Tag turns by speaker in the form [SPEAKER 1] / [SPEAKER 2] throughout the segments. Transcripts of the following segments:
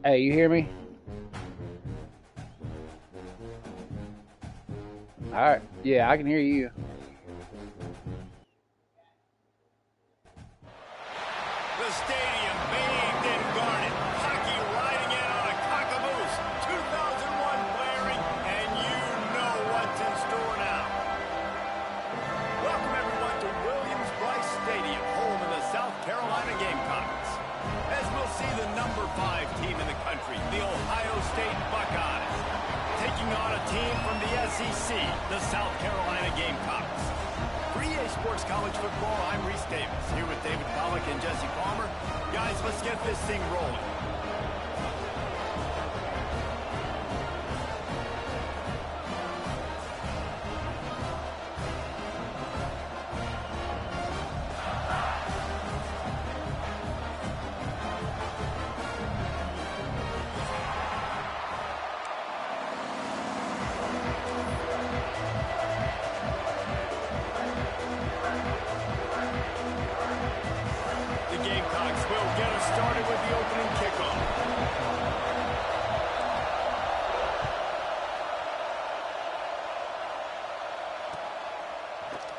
[SPEAKER 1] Hey, you hear me? All right. Yeah, I can hear you.
[SPEAKER 2] The stadium bathed in garnet. Hockey riding in on a cock-a-moose. 2001 blaring, and you know what's in store now. Welcome, everyone, to Williams-Brice Stadium, home of the South Carolina Gamecocks. As we'll see the number 5 team in the country, the Ohio State Buckeyes, taking on a team from the SEC, the South Carolina Gamecocks. For EA Sports College Football, I'm Reese Davis, here with David Pollack and Jesse Palmer. Guys, let's get this thing rolling.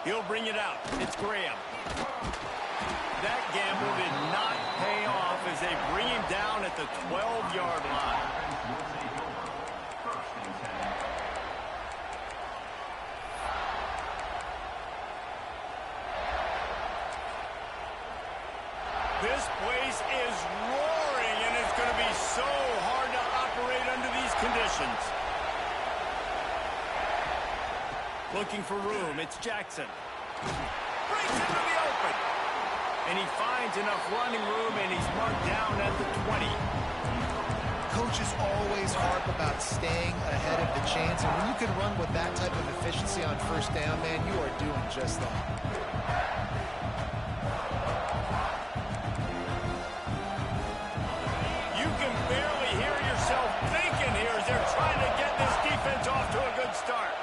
[SPEAKER 2] He'll bring it out. It's Graham. That gamble did not pay off as they bring him down at the 12-yard line. This place is roaring, and it's going to be so hard to operate under these conditions. Looking for room, it's Jackson. Breaks into the open. And he finds enough running room, and he's marked down at the 20.
[SPEAKER 3] Coaches always harp about staying ahead of the chains, and when you can run with that type of efficiency on first down, man, you are doing just that.
[SPEAKER 2] You can barely hear yourself thinking here as they're trying to get this defense off to a good start.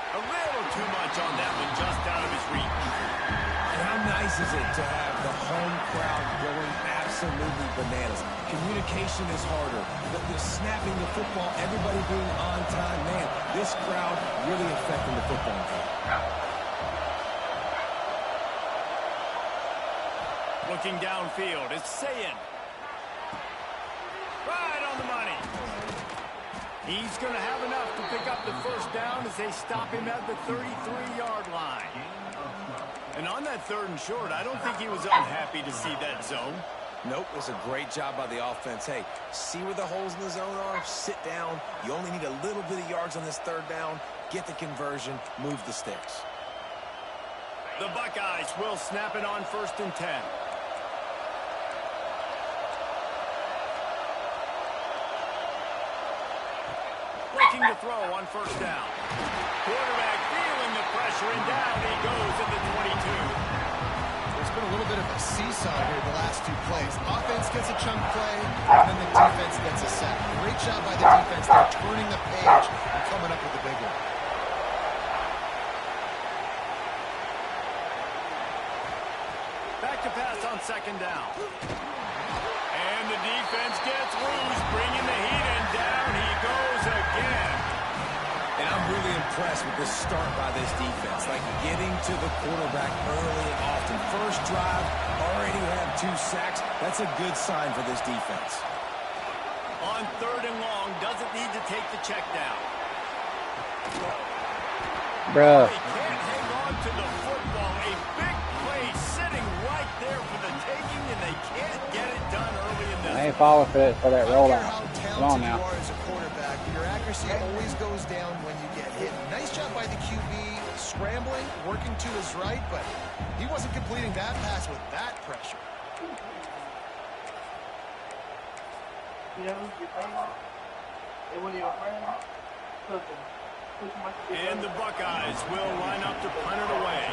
[SPEAKER 2] A little too much on that one, just out of his reach.
[SPEAKER 4] And how nice is it to have the home crowd going absolutely bananas? Communication is harder. The snapping the football, everybody being on time. Man, this crowd really affecting the football game.
[SPEAKER 2] Looking downfield, it's Sayin. Right on the money. He's going to have enough to pick up the first down as they stop him at the 33-yard line. And on that 3rd and short, I don't think he was unhappy to see that zone.
[SPEAKER 4] Nope, it was a great job by the offense. Hey, see where the holes in the zone are? Sit down. You only need a little bit of yards on this 3rd down. Get the conversion. Move the sticks.
[SPEAKER 2] The Buckeyes will snap it on 1st and 10. Looking to throw on 1st down. Quarterback feeling the pressure, and down he goes at the 22.
[SPEAKER 3] There's been a little bit of a seesaw here the last 2 plays. Offense gets a chunk play, and then the defense gets a sack. Great job by the defense. They're turning the page and coming up with the big one.
[SPEAKER 2] Back to pass on 2nd down. And the defense gets loose, bringing the heat, and down he goes again.
[SPEAKER 4] And I'm really impressed with the start by this defense, like getting to the quarterback early and often. First drive, already have 2 sacks. That's a good sign for this defense.
[SPEAKER 2] On 3rd and long, doesn't need to take the check down.
[SPEAKER 1] Bruh.
[SPEAKER 2] They can't hang on to the football. A big play sitting right there for the taking, and they can't get it done early in this.
[SPEAKER 1] I ain't falling for that rollout.
[SPEAKER 3] How
[SPEAKER 1] Come on
[SPEAKER 3] talented
[SPEAKER 1] now.
[SPEAKER 3] you are as a quarterback, but your accuracy always goes down when you get hit. Nice job by the QB, scrambling, working to his right, but he wasn't completing that pass with that pressure.
[SPEAKER 2] And the Buckeyes will line up to punt it away.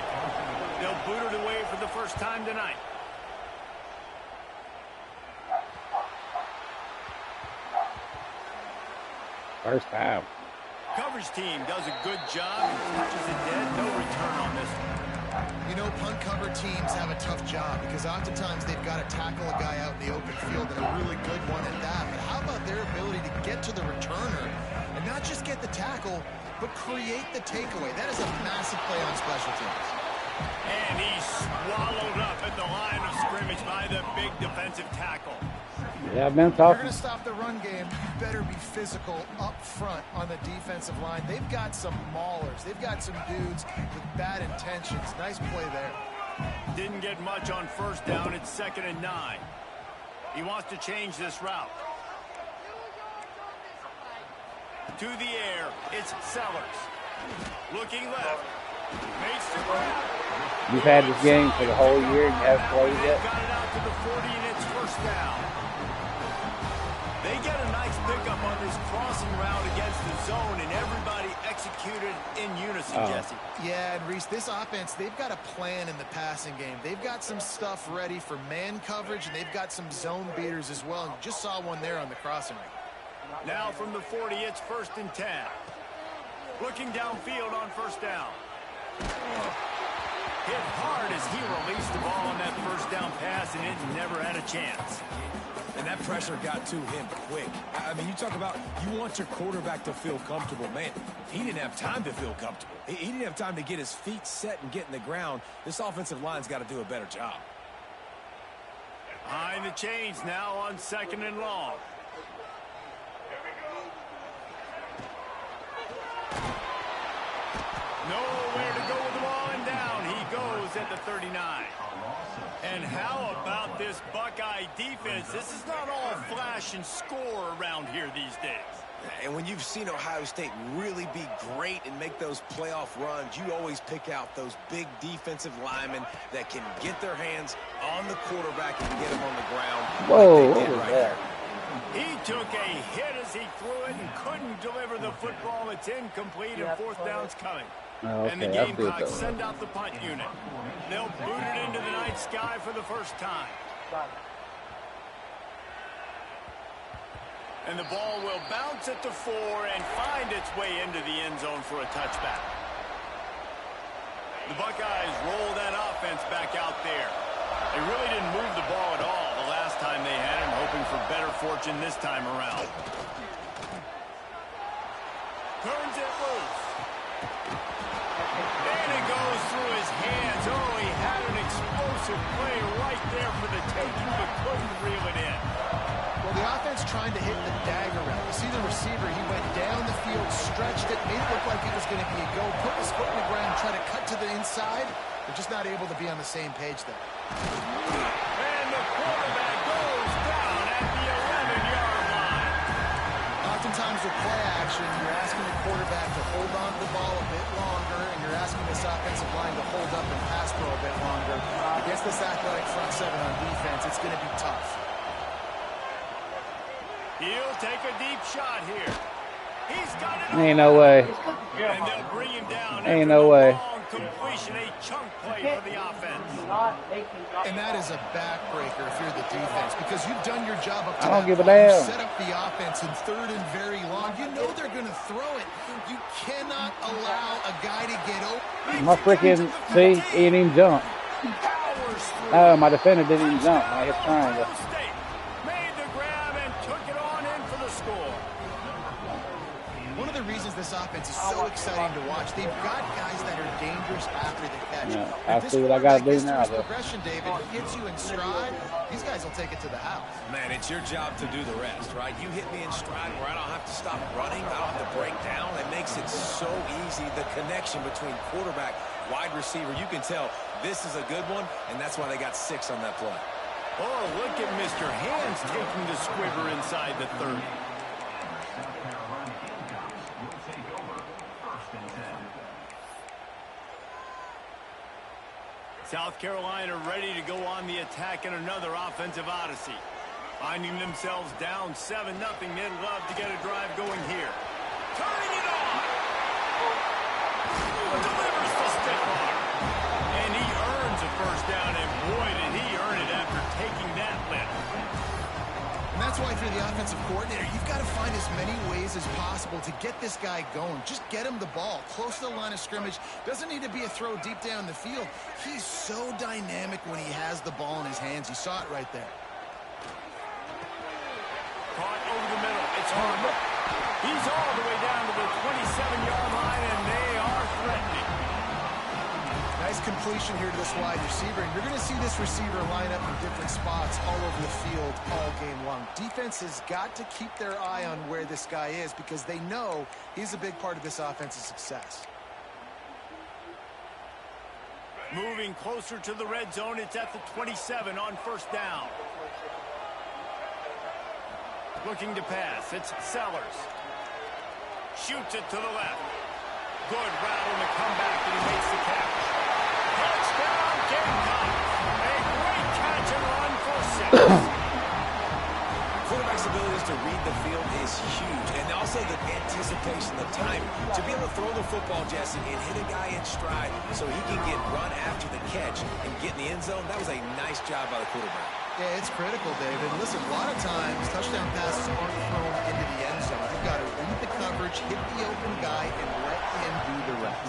[SPEAKER 2] They'll boot it away for the first time tonight.
[SPEAKER 1] First time.
[SPEAKER 2] Coverage team does a good job. Touches it dead. No return on this one.
[SPEAKER 3] You know, punt cover teams have a tough job because oftentimes they've got to tackle a guy out in the open field, and a really good one at that. But how about their ability to get to the returner and not just get the tackle, but create the takeaway? That is a massive play on special teams.
[SPEAKER 2] And he's swallowed up at the line of scrimmage by the big defensive tackle.
[SPEAKER 1] Yeah, I've been
[SPEAKER 3] If you're
[SPEAKER 1] talking.
[SPEAKER 3] going to stop the run game, you better be physical up front on the defensive line. They've got some maulers. They've got some dudes with bad intentions. Nice play there.
[SPEAKER 2] Didn't get much on first down. It's 2nd and 9. He wants to change this route. To the air, it's Sellers. Looking left. Makes the grab.
[SPEAKER 1] You've had this game for the whole year and you haven't played it yet?
[SPEAKER 2] Got it out to the 40 and it's first down. They get a nice pickup on this crossing route against the zone, and everybody executed in unison, Jesse.
[SPEAKER 3] Yeah, and Reese, this offense, they've got a plan in the passing game. They've got some stuff ready for man coverage, and they've got some zone beaters as well. And you just saw one there on the crossing route.
[SPEAKER 2] Now from the 40, it's 1st and 10. Looking downfield on first down. Hit hard as he released the ball on that first down pass, and it never had a chance.
[SPEAKER 4] And that pressure got to him quick. I mean, you talk about you want your quarterback to feel comfortable. Man, he didn't have time to feel comfortable. He didn't have time to get his feet set and get in the ground. This offensive line's got to do a better job.
[SPEAKER 2] Behind the chains now on 2nd and long. Nowhere to go with the ball, and down he goes at the 39. And how about this Buckeye defense? This is not all flash and score around here these days.
[SPEAKER 4] And when you've seen Ohio State really be great and make those playoff runs, you always pick out those big defensive linemen that can get their hands on the quarterback and get him on the ground.
[SPEAKER 1] Whoa,
[SPEAKER 4] like
[SPEAKER 1] what
[SPEAKER 4] they did
[SPEAKER 1] was
[SPEAKER 4] right
[SPEAKER 1] that?
[SPEAKER 2] He took a hit as he threw it and couldn't deliver the football. It's incomplete, and 4th down's coming.
[SPEAKER 1] Oh,
[SPEAKER 2] And the
[SPEAKER 1] okay, that's good
[SPEAKER 2] Gamecocks
[SPEAKER 1] though.
[SPEAKER 2] send out the punt unit. They'll boot it into the night sky for the first time. And the ball will bounce at the 4 and find its way into the end zone for a touchback. The Buckeyes roll that offense back out there. They really didn't move the ball at all the last time they had it, hoping for better fortune this time around. Turns it loose. And it goes through his hands. Oh, he had an explosive play right there for the taking, but couldn't reel it in.
[SPEAKER 3] Well, the offense trying to hit the dagger route. You see the receiver, he went down the field, stretched it, made it look like it was going to be a go, put his foot in the ground, try to cut to the inside. They're just not able to be on the same page there.
[SPEAKER 2] And the quarterback goes down at the 11-yard line.
[SPEAKER 3] Oftentimes with play action, you're asking the quarterback to hold on to the ball a bit longer, and you're asking this offensive line to hold up and pass pro a bit longer. Against this athletic front seven on defense, it's going to be tough.
[SPEAKER 2] He'll take a deep shot here. He's got it.
[SPEAKER 1] Ain't no way.
[SPEAKER 2] And they'll bring him down.
[SPEAKER 1] Ain't
[SPEAKER 2] after
[SPEAKER 1] no
[SPEAKER 2] the
[SPEAKER 1] way.
[SPEAKER 2] long completion, a chunk play for the offense.
[SPEAKER 3] And that is a backbreaker if you're the defense, because you've done your job up to
[SPEAKER 1] I don't
[SPEAKER 3] that
[SPEAKER 1] give a
[SPEAKER 3] point.
[SPEAKER 1] damn.
[SPEAKER 3] You set up the offense in 3rd and very long. You know they're going to throw it. You cannot allow a guy to get open.
[SPEAKER 1] My freaking, see, he didn't even jump.
[SPEAKER 2] Powers through.
[SPEAKER 1] Oh, my defender didn't even jump when I hit triangle.
[SPEAKER 2] Ohio State made the grab and took it on in for the score.
[SPEAKER 3] One of the reasons this offense is so exciting to watch, they've got guys that are dangerous after they catch.
[SPEAKER 1] Yeah,
[SPEAKER 3] If
[SPEAKER 1] I
[SPEAKER 3] this
[SPEAKER 1] see what I gotta
[SPEAKER 3] quarterback
[SPEAKER 1] do
[SPEAKER 3] gets to
[SPEAKER 1] now,
[SPEAKER 3] his
[SPEAKER 1] though.
[SPEAKER 3] progression, David, hits you in stride, these guys will take it to the house.
[SPEAKER 4] Man, it's your job to do the rest, right? You hit me in stride where I don't have to stop running. I don't have to break down. It makes it so easy. The connection between quarterback, wide receiver, you can tell this is a good one, and that's why they got 6 on that play.
[SPEAKER 2] Oh, look at Mr. Hands taking the squibber inside the 30. South Carolina ready to go on the attack in another offensive odyssey. Finding themselves down 7-0, they'd love to get a drive going here. Turning it on! Delivers the stiff arm. And he earns a first down, and boy, did he earn it after taking that lift.
[SPEAKER 3] And that's That's why if you're the offensive coordinator, you've got to find as many ways as possible to get this guy going. Just get him the ball close to the line of scrimmage. Doesn't need to be a throw deep down the field. He's so dynamic when he has the ball in his hands. You saw it right there.
[SPEAKER 2] Caught over the middle. It's Harper. He's all the way down to the 27-yard line, and they are threatening.
[SPEAKER 3] Nice completion here to this wide receiver, and you're going to see this receiver line up in different spots all over the field all game long. Defense has got to keep their eye on where this guy is because they know he's a big part of this offense's success.
[SPEAKER 2] Moving closer to the red zone, it's at the 27 on first down. Looking to pass, it's Sellers. Shoots it to the left. Good route on the comeback, and he makes the catch. Touchdown, Gamecocks! A great catch and run for 6.
[SPEAKER 4] Quarterback's abilities to read the field is huge, and also the anticipation, the time to be able to throw the football, Jesse, and hit a guy in stride so he can get run after the catch and get in the end zone. That was a nice job by the quarterback.
[SPEAKER 3] Yeah, it's critical, David. Listen, a lot of times touchdown passes aren't thrown into the end zone. You've got to read the coverage, hit the open guy, and let him do the rest.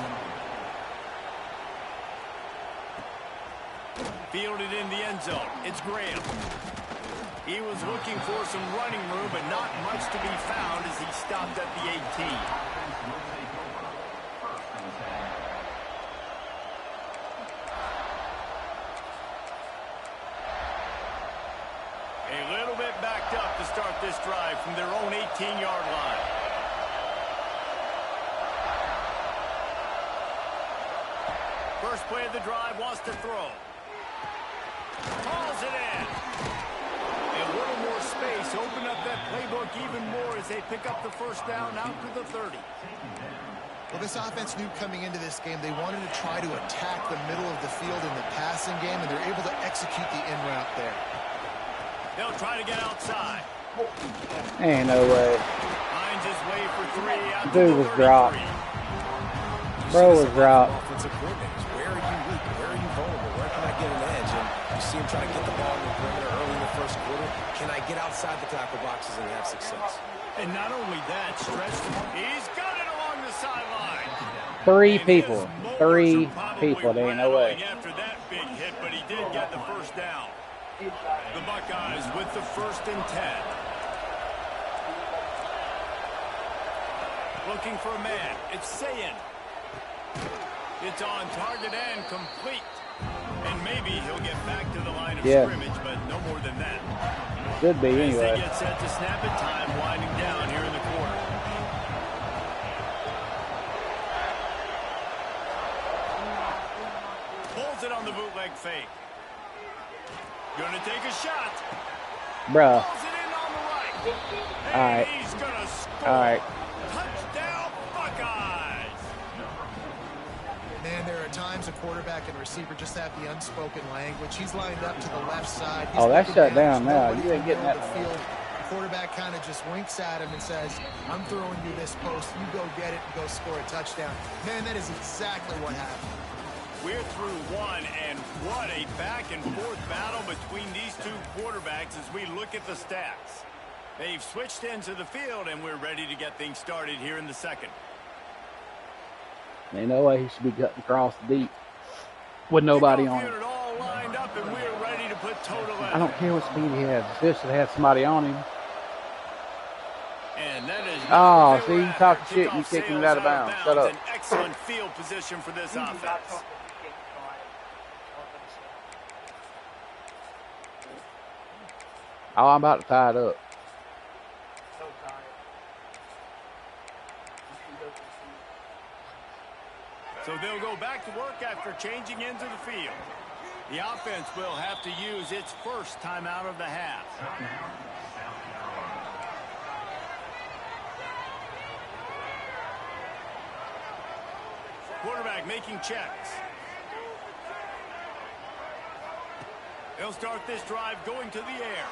[SPEAKER 2] Fielded in the end zone. It's Graham. He was looking for some running room, but not much to be found as he stopped at the 18. A little bit backed up to start this drive from their own 18-yard line. First play of the drive, wants to throw. Calls it in. A little more space, open up that playbook even more as they pick up the first down out to the 30.
[SPEAKER 3] Well, this offense knew coming into this game they wanted to try to attack the middle of the field in the passing game, and they're able to execute the in route there.
[SPEAKER 2] They'll try to get outside.
[SPEAKER 1] Ain't no way.
[SPEAKER 2] Finds his way for 3 out to
[SPEAKER 1] Dude
[SPEAKER 2] the
[SPEAKER 1] was
[SPEAKER 2] 33.
[SPEAKER 1] dropped. Bro was dropped.
[SPEAKER 4] Offensive coordinators. Where are you weak? Where are you vulnerable? Where can I get an edge? And you see him trying to get the ball in the perimeter early in the first quarter. Can I get outside the tackle boxes and have success?
[SPEAKER 2] And not only that, stretched. He's got it along the sideline.
[SPEAKER 1] Three
[SPEAKER 2] And
[SPEAKER 1] people.
[SPEAKER 2] his mowers
[SPEAKER 1] Three
[SPEAKER 2] are probably
[SPEAKER 1] people. There ain't no way.
[SPEAKER 2] rattling after that big hit, but he did get the first down. The Buckeyes with the 1st and 10. Looking for a man. It's Sayin. It's on target and complete. And maybe he'll get back to the line of scrimmage, but no more than that.
[SPEAKER 1] Should be
[SPEAKER 2] As
[SPEAKER 1] anyway.
[SPEAKER 2] they get set to snap it, time winding down here in the quarter. Pulls it on the bootleg fake. Gonna take a shot.
[SPEAKER 1] Bruh.
[SPEAKER 2] Pulls it in on the right.
[SPEAKER 1] All right.
[SPEAKER 2] He's gonna score.
[SPEAKER 1] All right.
[SPEAKER 2] Touchdown, Buckeyes.
[SPEAKER 3] Man, there are times a quarterback and receiver just have the unspoken language. He's lined up to the left side. He's
[SPEAKER 1] Oh, that's
[SPEAKER 3] looking
[SPEAKER 1] shut down
[SPEAKER 3] there's
[SPEAKER 1] now.
[SPEAKER 3] nobody
[SPEAKER 1] You ain't
[SPEAKER 3] in the
[SPEAKER 1] getting
[SPEAKER 3] middle
[SPEAKER 1] that
[SPEAKER 3] of the field. The quarterback kind of just winks at him and says, I'm throwing you this post. You go get it and go score a touchdown. Man, that is exactly what happened.
[SPEAKER 2] We're through one, and what a back-and-forth battle between these two quarterbacks as we look at the stats. They've switched into the field, and we're ready to get things started here in the second.
[SPEAKER 1] Ain't no way he should be cutting across deep with nobody on him.
[SPEAKER 2] Unit all lined up, and we're ready to put total in.
[SPEAKER 1] I don't care what speed he has. This should have somebody on him.
[SPEAKER 2] And that is
[SPEAKER 1] Oh, see, you talk shit and you kicking it out of bounds. Shut up.
[SPEAKER 2] An excellent field position for this offense.
[SPEAKER 1] Oh, I'm about to tie it up.
[SPEAKER 2] So they'll go back to work after changing into the field. The offense will have to use its first timeout of the half. Quarterback making checks. He'll start this drive going to the air.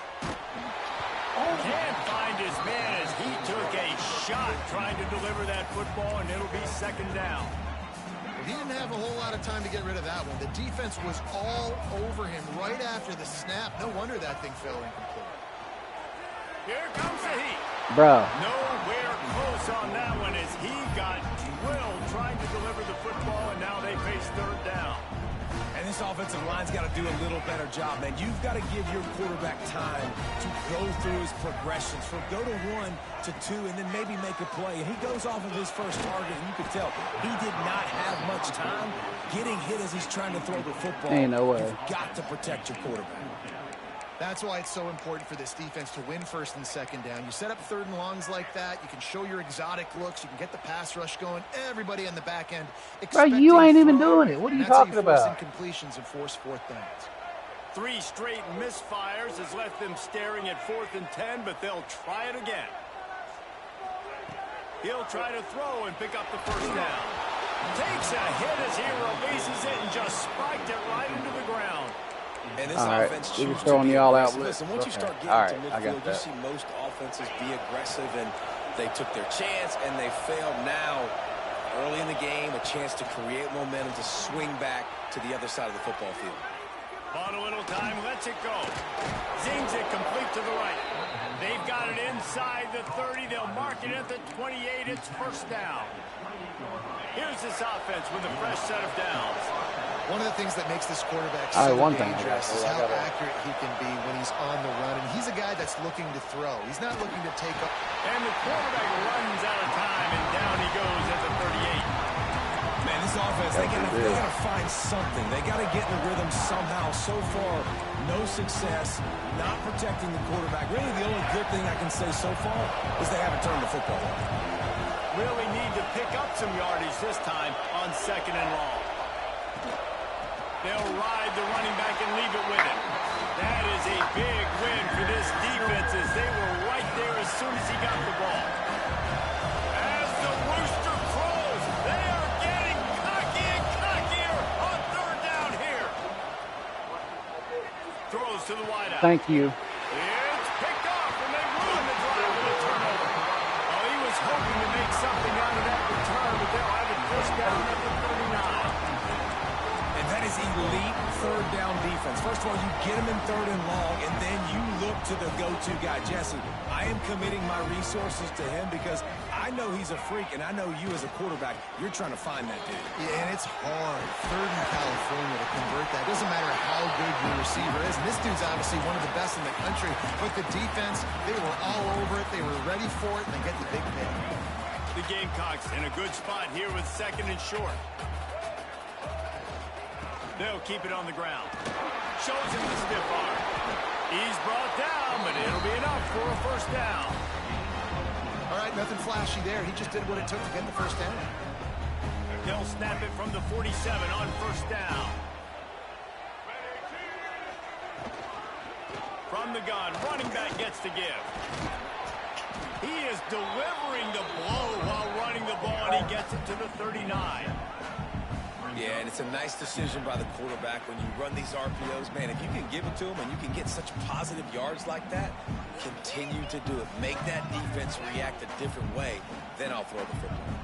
[SPEAKER 2] Can't find his man as he took a shot trying to deliver that football, and it'll be second down.
[SPEAKER 3] He didn't have a whole lot of time to get rid of that one. The defense was all over him right after the snap. No wonder that thing fell incomplete.
[SPEAKER 2] Here comes the heat.
[SPEAKER 1] Bro.
[SPEAKER 2] Nowhere close on that one as he got drilled trying to deliver the football, and now they face third down.
[SPEAKER 4] And this offensive line's got to do a little better job, man. You've got to give your quarterback time to go through his progressions from go to 1 to 2 and then maybe make a play. And he goes off of his first target, and you can tell he did not have much time getting hit as he's trying to throw the football.
[SPEAKER 1] Ain't no way.
[SPEAKER 4] You've got to protect your quarterback.
[SPEAKER 3] That's why it's so important for this defense to win first and second down. You set up third and longs like that. You can show your exotic looks. You can get the pass rush going. Everybody on the back end.
[SPEAKER 1] Bro, you ain't even doing it. What are you talking about?
[SPEAKER 3] Incompletions and force fourth downs.
[SPEAKER 2] 3 straight misfires has left them staring at 4th and 10, but they'll try it again. He'll try to throw and pick up the first down. Takes a hit as he releases it and just spiked it right into the ground.
[SPEAKER 4] And this
[SPEAKER 1] all right,
[SPEAKER 4] offense
[SPEAKER 1] we were
[SPEAKER 4] chooses
[SPEAKER 1] throwing
[SPEAKER 4] to be
[SPEAKER 1] y'all out.
[SPEAKER 4] aggressive. Listen, once you start getting
[SPEAKER 1] all right,
[SPEAKER 4] to
[SPEAKER 1] I got
[SPEAKER 4] midfield, you
[SPEAKER 1] that.
[SPEAKER 4] see most offenses be aggressive, and they took their chance, and they failed. Now, early in the game, a chance to create momentum to swing back to the other side of the football field.
[SPEAKER 2] Bought a little time, lets it go. Zings it complete to the right. They've got it inside the 30. They'll mark it at the 28. It's first down. Here's this offense with a fresh set of downs.
[SPEAKER 3] One of the things that makes this quarterback so dangerous is how
[SPEAKER 1] I
[SPEAKER 3] accurate he can be when he's on the run. And he's a guy that's looking to throw. He's not looking to take up.
[SPEAKER 2] And the quarterback runs out of time, and down he goes at the 38.
[SPEAKER 4] Man, this offense, they gotta find something. They gotta get in the rhythm somehow. So far, no success, not protecting the quarterback. Really, the only good thing I can say so far is they haven't turned the football over.
[SPEAKER 2] Really need to pick up some yardage this time on 2nd and long. They'll ride the running back and leave it with him. That is a big win for this defense as they were right there as soon as he got the ball. As the rooster crows, they are getting cocky and cockier on 3rd down here. Throws to the wideout.
[SPEAKER 1] Thank you.
[SPEAKER 2] It's picked off, and they ruin the drive with a turnover. Oh, he was hoping to make something out of that return, but they'll have it first down at the 39.
[SPEAKER 4] And that is elite 3rd down defense. First of all, you get him in 3rd and long, and then you look to the go-to guy. Jesse, I am committing my resources to him because I know he's a freak, and I know you as a quarterback, you're trying to find that dude.
[SPEAKER 3] Yeah, and it's hard. 3rd in California to convert that. It doesn't matter how good your receiver is. And this dude's obviously one of the best in the country. But the defense, they were all over it. They were ready for it, and they get the big pick.
[SPEAKER 2] The Gamecocks in a good spot here with 2nd and short. They'll keep it on the ground. Shows him the stiff arm. He's brought down, but it'll be enough for a first down.
[SPEAKER 3] All right, nothing flashy there. He just did what it took to get the first down.
[SPEAKER 2] They'll snap it from the 47 on first down. From the gun, running back gets to give. He is delivering the blow while running the ball, and he gets it to the 39.
[SPEAKER 4] Yeah, and it's a nice decision by the quarterback when you run these RPOs. Man, if you can give it to him and you can get such positive yards like that, continue to do it. Make that defense react a different way, then I'll throw the football.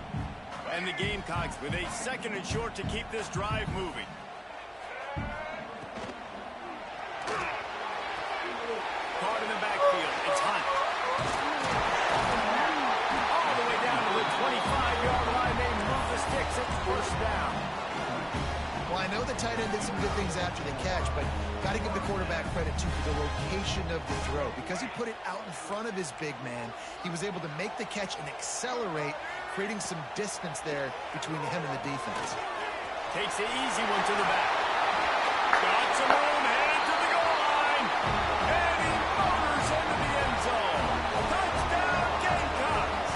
[SPEAKER 2] And the Gamecocks with a 2nd and short to keep this drive moving. Caught in the backfield. It's Hunt. All the way down to the 25-yard line. They move the sticks. It's first down.
[SPEAKER 3] Well, I know the tight end did some good things after the catch, but got to give the quarterback credit, too, for the location of the throw. Because he put it out in front of his big man, he was able to make the catch and accelerate, creating some distance there between him and the defense.
[SPEAKER 2] Takes the easy one to the back. Got some room, headed to the goal line. And he motors into the end zone. Touchdown, Gamecocks.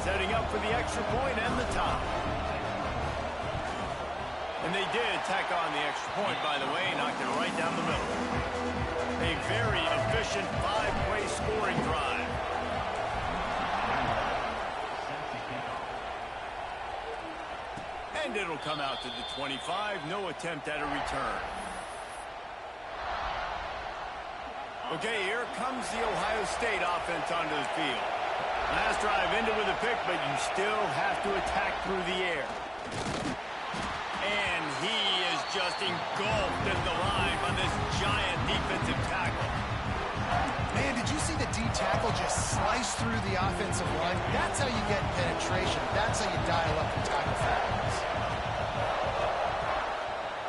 [SPEAKER 2] Setting up for the extra point and the top. And they did tack on the extra point, by the way, knocked it right down the middle. A very efficient 5-play scoring drive. And it'll come out to the 25. No attempt at a return. Okay, here comes the Ohio State offense onto the field. Last drive ended with a pick, but you still have to attack through the air. And he is just engulfed at the line by this giant defensive tackle.
[SPEAKER 3] Man, did you see the D tackle just slice through the offensive line? That's how you get penetration. That's how you dial up the tackle fragments.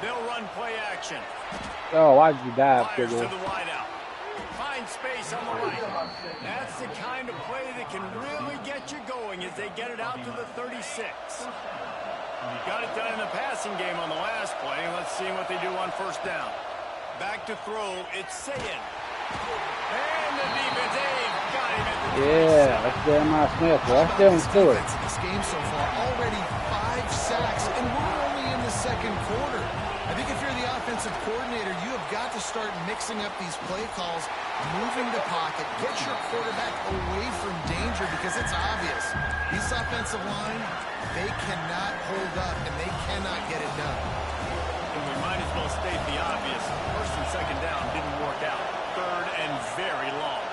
[SPEAKER 2] They'll run play action.
[SPEAKER 1] Oh, why did you dive,
[SPEAKER 2] Fires to
[SPEAKER 1] Kiddo?
[SPEAKER 2] the wideout. Find space on the right. That's the kind of play that can really get you going as they get it out to the 36. Got it done in the passing game on the last play. Let's see what they do on first down. Back to throw. It's Sayin. And the defense, they've got him at the 37.
[SPEAKER 1] Yeah, that's Jeremiah Smith. Well, that's Dylan Stewart.
[SPEAKER 3] In this game so far, already 5 sacks, and we're only in the second quarter. I think if you're the offensive coordinator, you have got to start mixing up these play calls, moving the pocket, get your quarterback away from danger because it's obvious. This offensive line, they cannot hold up, and they cannot get it done.
[SPEAKER 2] And we might as well state the obvious. First and second down didn't work out. Third and very long.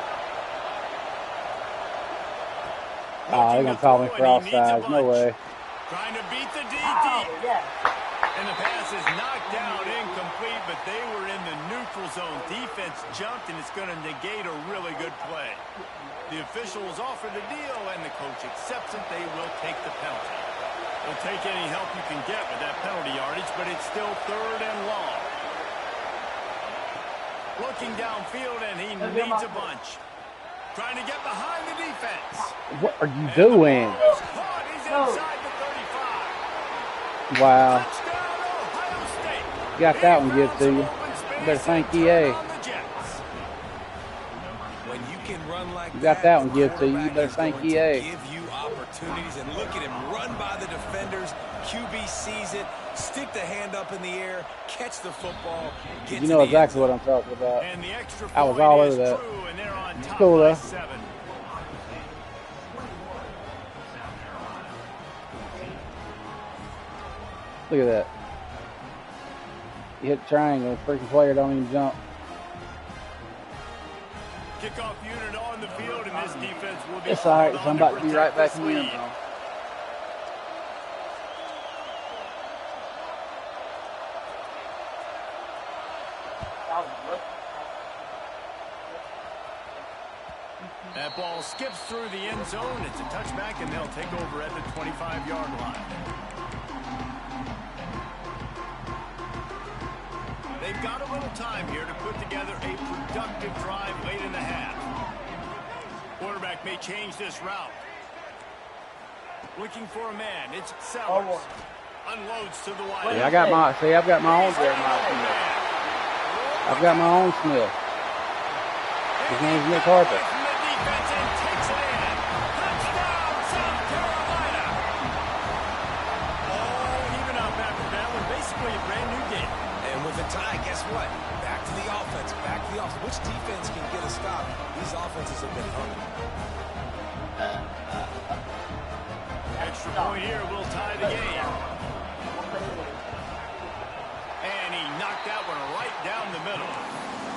[SPEAKER 1] Oh, they're going to call me for offsides. No way.
[SPEAKER 2] Trying to beat the DT. And the pass is knocked down, incomplete, but they were in the neutral zone. Defense jumped, and it's going to negate a really good play. The officials offer the deal, and the coach accepts it. They will take the penalty. They'll take any help you can get with that penalty yardage, but it's still third and long. Looking downfield, and he needs a bunch. Trying to get behind the defense.
[SPEAKER 1] What are you doing?
[SPEAKER 2] He's inside the 35.
[SPEAKER 1] Wow.
[SPEAKER 2] Touchdown, Ohio State.
[SPEAKER 1] You got that one give to you. You better thank EA.
[SPEAKER 4] When you can run like
[SPEAKER 1] You got that one give to you. You better thank EA.
[SPEAKER 4] Give you opportunities, and look at him run by the defenders. QB sees it, stick the hand up in the air, catch the football.
[SPEAKER 1] You know exactly what I'm talking about.
[SPEAKER 2] And the extra
[SPEAKER 1] I was all over that.
[SPEAKER 2] true, and they're on top
[SPEAKER 1] Cool,
[SPEAKER 2] by
[SPEAKER 1] though.
[SPEAKER 2] 7.
[SPEAKER 1] Look at that. You hit triangle, the freaking player don't even jump.
[SPEAKER 2] Kickoff unit on the field, and this defense will be
[SPEAKER 1] It's all right,
[SPEAKER 2] called
[SPEAKER 1] so I'm
[SPEAKER 2] on to
[SPEAKER 1] about to be right
[SPEAKER 2] protect
[SPEAKER 1] back in
[SPEAKER 2] this
[SPEAKER 1] the end
[SPEAKER 2] lead.
[SPEAKER 1] zone.
[SPEAKER 2] That ball skips through the end zone. It's a touchback, and they'll take over at the 25-yard line. They've got a little time here to put together a productive drive late in the half. Quarterback may change this route. Looking for a man. It's Sellers. Unloads to the wide.
[SPEAKER 1] Yeah, I've got my own Jeremiah Smith. I've got my own Smith. His name's Nick Harper.
[SPEAKER 2] From the defense and takes it in. Touchdown, South Carolina. Oh, even up after that one. Basically a brand new game.
[SPEAKER 4] And with a tie, guess what? Back to the offense. Back to the offense. Which defense can get a stop? These offenses have been hungry.
[SPEAKER 2] Extra point here will tie the game. And he knocked that one right down the middle.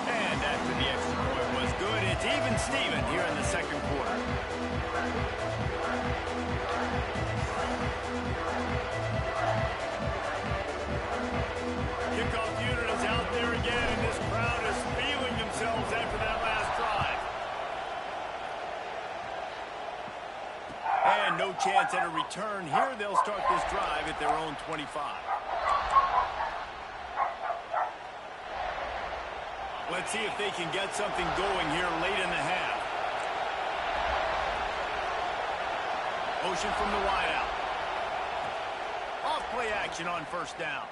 [SPEAKER 2] And after the extra point was good, it's even Steven here in the second quarter. Kickoff unit is out there again, and this crowd is feeling themselves after that last drive. And no chance at a return here. They'll start this drive at their own 25. Let's see if they can get something going here late in the half. Motion from the wideout. Off play action on first down.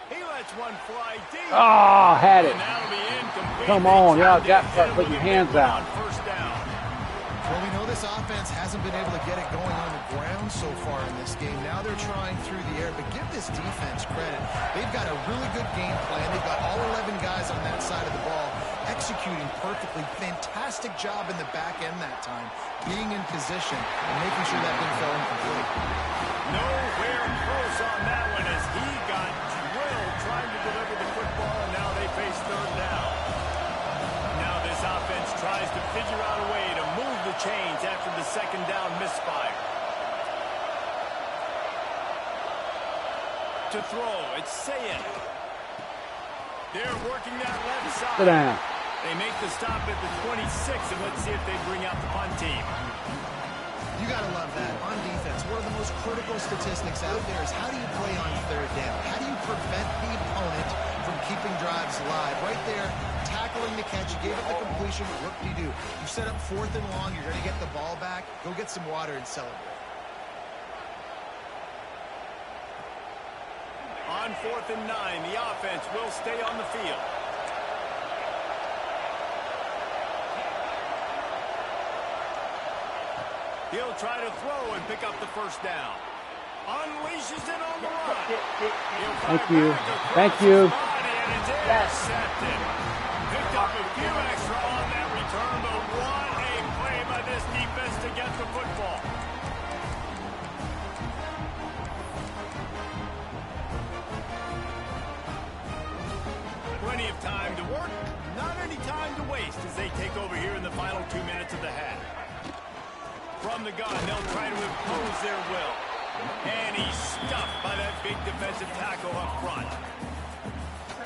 [SPEAKER 2] He lets one fly deep.
[SPEAKER 1] Oh, had it.
[SPEAKER 2] And that'll be incomplete.
[SPEAKER 1] Come on, y'all got to start putting your hands out.
[SPEAKER 2] On first down.
[SPEAKER 3] Well, we know this offense hasn't been able to get it going on the ground so far in this game. Now they're trying through the air, but give this defense credit. They've got a really good game plan. They've got all 11 guys on that side of the ball executing perfectly. Fantastic job in the back end that time, being in position and making sure that didn't fall incomplete.
[SPEAKER 2] Nowhere close on that one as he got drilled trying to deliver the football, and now they face third down. Now this offense tries to figure out a way to move the chains after the second to throw. It's Sayed. They're working that left side.
[SPEAKER 1] Sit down.
[SPEAKER 2] They make the stop at the 26, and let's see if they bring out the punt team.
[SPEAKER 3] You got to love that. On defense, one of the most critical statistics out there is how do you play on third down? How do you prevent the opponent from keeping drives alive? Right there, tackling the catch. You gave it the completion. What do? You set up 4th and long. You're going to get the ball back. Go get some water and celebrate.
[SPEAKER 2] On 4th and 9, the offense will stay on the field. He'll try to throw and pick up the first down. Unleashes it on the run.
[SPEAKER 1] Thank you. Thank you.
[SPEAKER 2] And it's intercepted. Picked up a few extra on that return, but what a play by this defense to get the football. Plenty of time to work, not any time to waste as they take over here in the final 2 minutes of the half. From the gun, they'll try to impose their will. And he's stuffed by that big defensive tackle up front.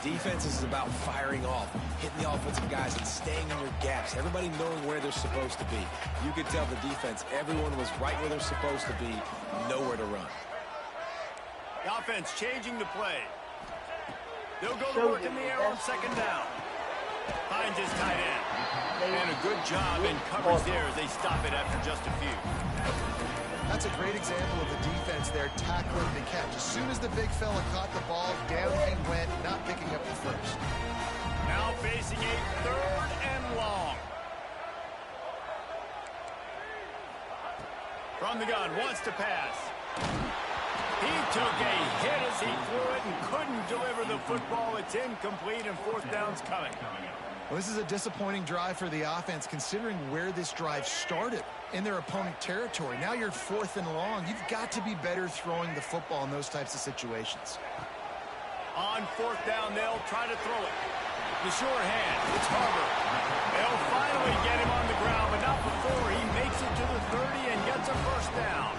[SPEAKER 4] Defense is about firing off, hitting the offensive guys and staying in your gaps. Everybody knowing where they're supposed to be. You could tell the defense, everyone was right where they're supposed to be, nowhere to run.
[SPEAKER 2] The offense changing the play. They'll go to work in the air on 2nd down. Finds his tight end. And a good job in coverage there as they stop it after just a few.
[SPEAKER 3] That's a great example of the defense there tackling the catch. As soon as the big fella caught the ball, down he went, not picking up the first.
[SPEAKER 2] Now facing a 3rd and long. From the gun, wants to pass. He took a hit as he threw it and couldn't deliver the football. It's incomplete and 4th down's coming.
[SPEAKER 3] Well, this is a disappointing drive for the offense considering where this drive started in their opponent territory. Now you're 4th and long. You've got to be better throwing the football in those types of situations.
[SPEAKER 2] On 4th down, they'll try to throw it. The sure hand, it's Harper. They'll finally get him on the ground, but not before he makes it to the 30 and gets a first down.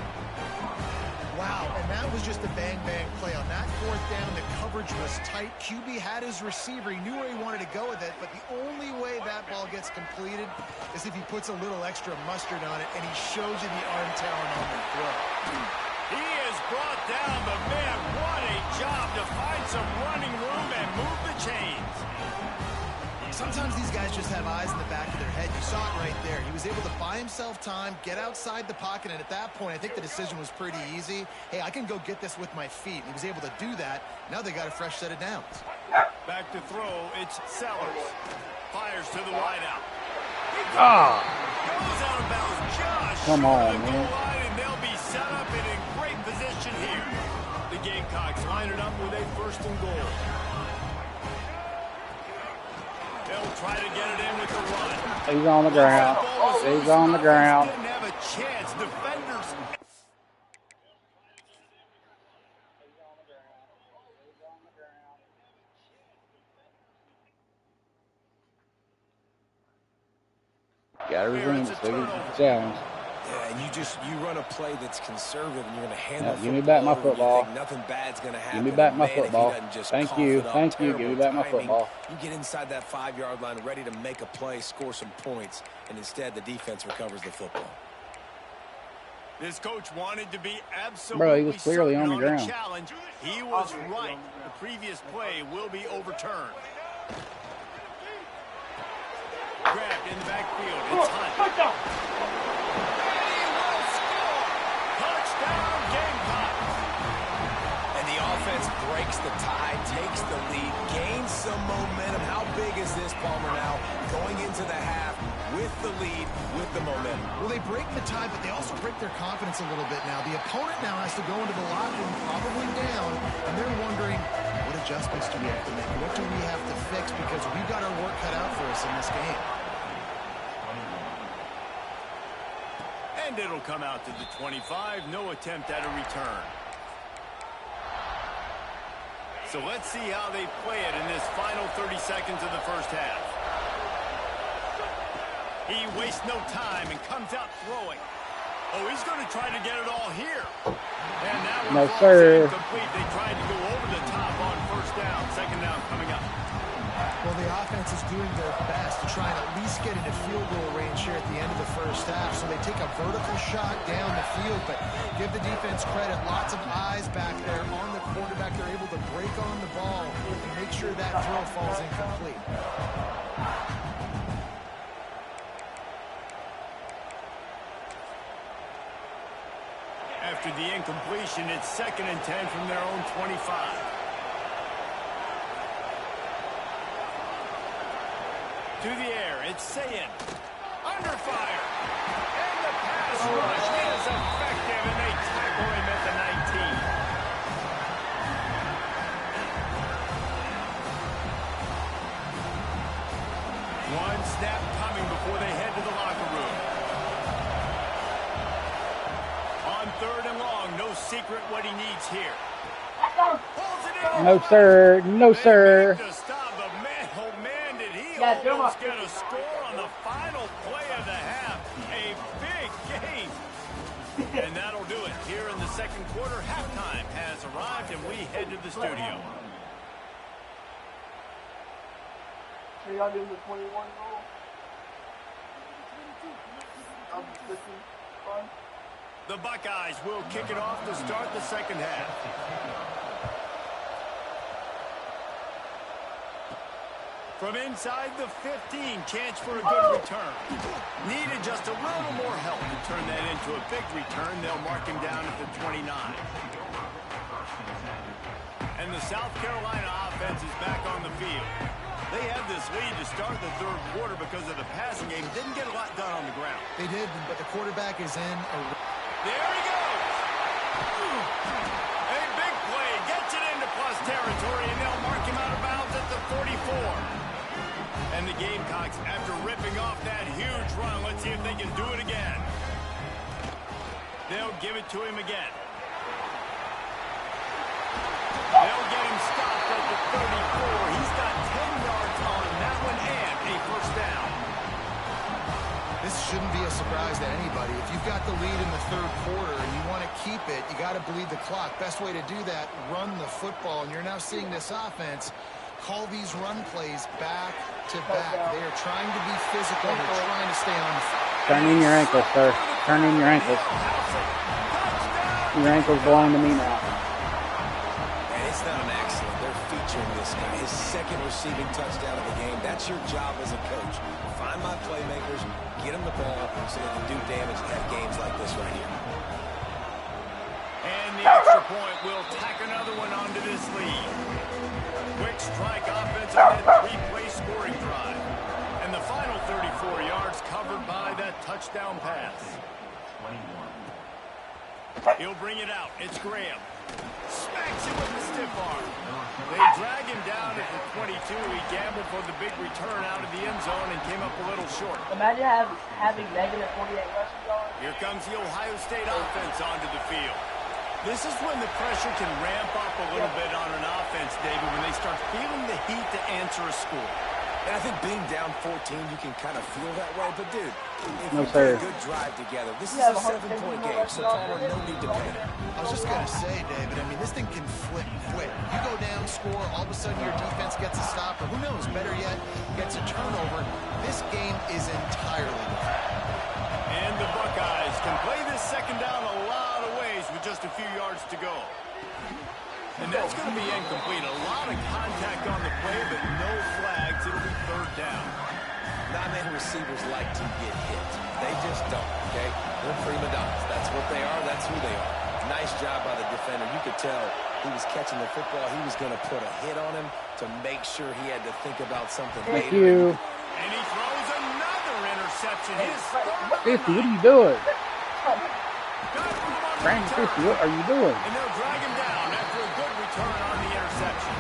[SPEAKER 3] Wow, and that was just a bang-bang play. On that 4th down, the coverage was tight. QB had his receiver. He knew where he wanted to go with it, but the only way that ball gets completed is if he puts a little extra mustard on it, and he shows you the arm talent on the throw.
[SPEAKER 2] He has brought down the man. What a job to find some running room and move the chains.
[SPEAKER 3] Sometimes these guys just have eyes in the back of their head. You saw it right there. He was able to buy himself time, get outside the pocket, and at that point, I think the decision was pretty easy. Hey, I can go get this with my feet. He was able to do that. Now they got a fresh set of downs.
[SPEAKER 2] Back to throw, it's Sellers. Fires to the wideout. Goes out of bounds just
[SPEAKER 1] Come
[SPEAKER 2] short
[SPEAKER 1] on,
[SPEAKER 2] of the goal
[SPEAKER 1] man.
[SPEAKER 2] line, and they'll be set up and in great position here. The Gamecocks line it up with a 1st and goal. They'll try to get it in with the run.
[SPEAKER 1] He's on the ground. He's on the ground.
[SPEAKER 2] Didn't have a chance. Defenders.
[SPEAKER 1] Got to resume it. So it's a challenge.
[SPEAKER 4] Yeah, and you run a play that's conservative, and you're going to handle
[SPEAKER 1] Give me back my football.
[SPEAKER 4] Nothing bad's going to happen.
[SPEAKER 1] Give me back my
[SPEAKER 4] Man, if he
[SPEAKER 1] football.
[SPEAKER 4] doesn't just
[SPEAKER 1] Thank
[SPEAKER 4] cough
[SPEAKER 1] you.
[SPEAKER 4] it up,
[SPEAKER 1] Thank you. Give me
[SPEAKER 4] terrible
[SPEAKER 1] back my
[SPEAKER 4] timing.
[SPEAKER 1] football.
[SPEAKER 4] You get inside that 5-yard line, ready to make a play, score some points, and instead the defense recovers the football.
[SPEAKER 2] This coach wanted to be absolutely
[SPEAKER 1] Bro, he was clearly
[SPEAKER 2] certain
[SPEAKER 1] on the ground.
[SPEAKER 2] challenge. He was right. The previous play will be overturned. Grabbed in the backfield. It's Hunt. Touchdown, Gamecocks.
[SPEAKER 4] And the offense breaks the tie, takes the lead, gains some momentum. How big is this, Palmer, now? Going into the half with the lead, with the momentum.
[SPEAKER 3] Well, they break the tie, but they also break their confidence a little bit now. The opponent now has to go into the locker room, probably down, and they're wondering, what adjustments do we have to make? What do we have to fix? Because we got our work cut out for us in this game.
[SPEAKER 2] And it'll come out to the 25. No attempt at a return. So let's see how they play it in this final 30 seconds of the first half. He wastes no time and comes out throwing. Oh, he's going to try to get it all here. And that
[SPEAKER 1] No,
[SPEAKER 2] was
[SPEAKER 1] sir.
[SPEAKER 2] incomplete. They tried to go over
[SPEAKER 3] doing their best to try and at least get into field goal range here at the end of the first half. So they take a vertical shot down the field, but give the defense credit. Lots of eyes back there on the quarterback. They're able to break on the ball and make sure that throw falls incomplete.
[SPEAKER 2] After the incompletion, it's 2nd and 10 from their own 25. To the air, it's Sayin. Under fire. And the pass rush is effective, and they tackle him at the 19. One snap coming before they head to the locker room. On 3rd and long, no secret what he needs here. Pulls it in.
[SPEAKER 1] No, sir. No, sir.
[SPEAKER 2] To stop, but man, oh man, did he almost get a score on the final play of the half. A big game. And that'll do it. Here in the 2nd quarter, halftime has arrived, and we head to the studio.
[SPEAKER 5] So y'all doing the 21 rule?
[SPEAKER 2] The Buckeyes will kick it off to start the 2nd half. From inside the 15, chance for a good return. Needed just a little more help to turn that into a big return. They'll mark him down at the 29. And the South Carolina offense is back on the field. They had this lead to start the 3rd quarter because of the passing game. Didn't get a lot done on the ground.
[SPEAKER 3] They did, but the quarterback is in.
[SPEAKER 2] There he goes. A big play. Gets it into plus territory, and they'll mark him out of bounds at the 44. And the Gamecocks, after ripping off that huge run, let's see if they can do it again. They'll give it to him again. They'll get him stopped at the 34. He's got 10 yards on that one and a 1st down.
[SPEAKER 3] This shouldn't be a surprise to anybody. If you've got the lead in the 3rd quarter and you want to keep it, you got to bleed the clock. Best way to do that, run the football. And you're now seeing this offense call these run plays back to back. They are trying to be physical. They're trying to stay on the field.
[SPEAKER 1] Turn in your ankles, sir. Turn in your ankles. Your ankles belong to me now.
[SPEAKER 4] And it's not an accident. They're featuring this guy. His 2nd receiving touchdown of the game. That's your job as a coach. Find my playmakers, get them the ball so they can do damage and have games like this right here.
[SPEAKER 2] And the extra point will tack another one onto this lead. Quick strike offense on that 3-play scoring drive. And the final 34 yards covered by that touchdown pass. He'll bring it out. It's Graham. Smacks it with the stiff arm. They drag him down at the 22. He gambled for the big return out of the end zone and came up a little short.
[SPEAKER 5] Imagine having negative 48 rushing yards.
[SPEAKER 2] Here comes the Ohio State offense onto the field. This is when the pressure can ramp up a little bit on an offense, David, when they start feeling the heat to answer a score.
[SPEAKER 4] And I think being down 14, you can kind of feel that way. But, dude, if
[SPEAKER 1] No,
[SPEAKER 4] you
[SPEAKER 1] sir.
[SPEAKER 4] put a good drive together, this is a 7-point game, so Palmer, no need to panic.
[SPEAKER 3] I was just going to say, David, I mean, this thing can flip quick. You go down, score, all of a sudden your defense gets a stop, or who knows, better yet, gets a turnover. This game is entirely different.
[SPEAKER 2] And the Buckeyes can play this 2nd down a lot of ways with just a few yards to go. And that's going to be incomplete. A lot of contact on the play, but no flags. It'll be 3rd down.
[SPEAKER 4] Not many receivers like to get hit. They just don't, okay? They're prima donnas. That's what they are. That's who they are. Nice job by the defender. You could tell he was catching the football. He was going to put a hit on him to make sure he had to think about something
[SPEAKER 1] Thank
[SPEAKER 4] later.
[SPEAKER 1] you.
[SPEAKER 2] And he throws another interception. His
[SPEAKER 1] 50, what are you doing?
[SPEAKER 2] Got room on the
[SPEAKER 1] Brandon
[SPEAKER 2] return.
[SPEAKER 1] 50, what are you doing?
[SPEAKER 2] And they'll drag him down after a good return on the interception.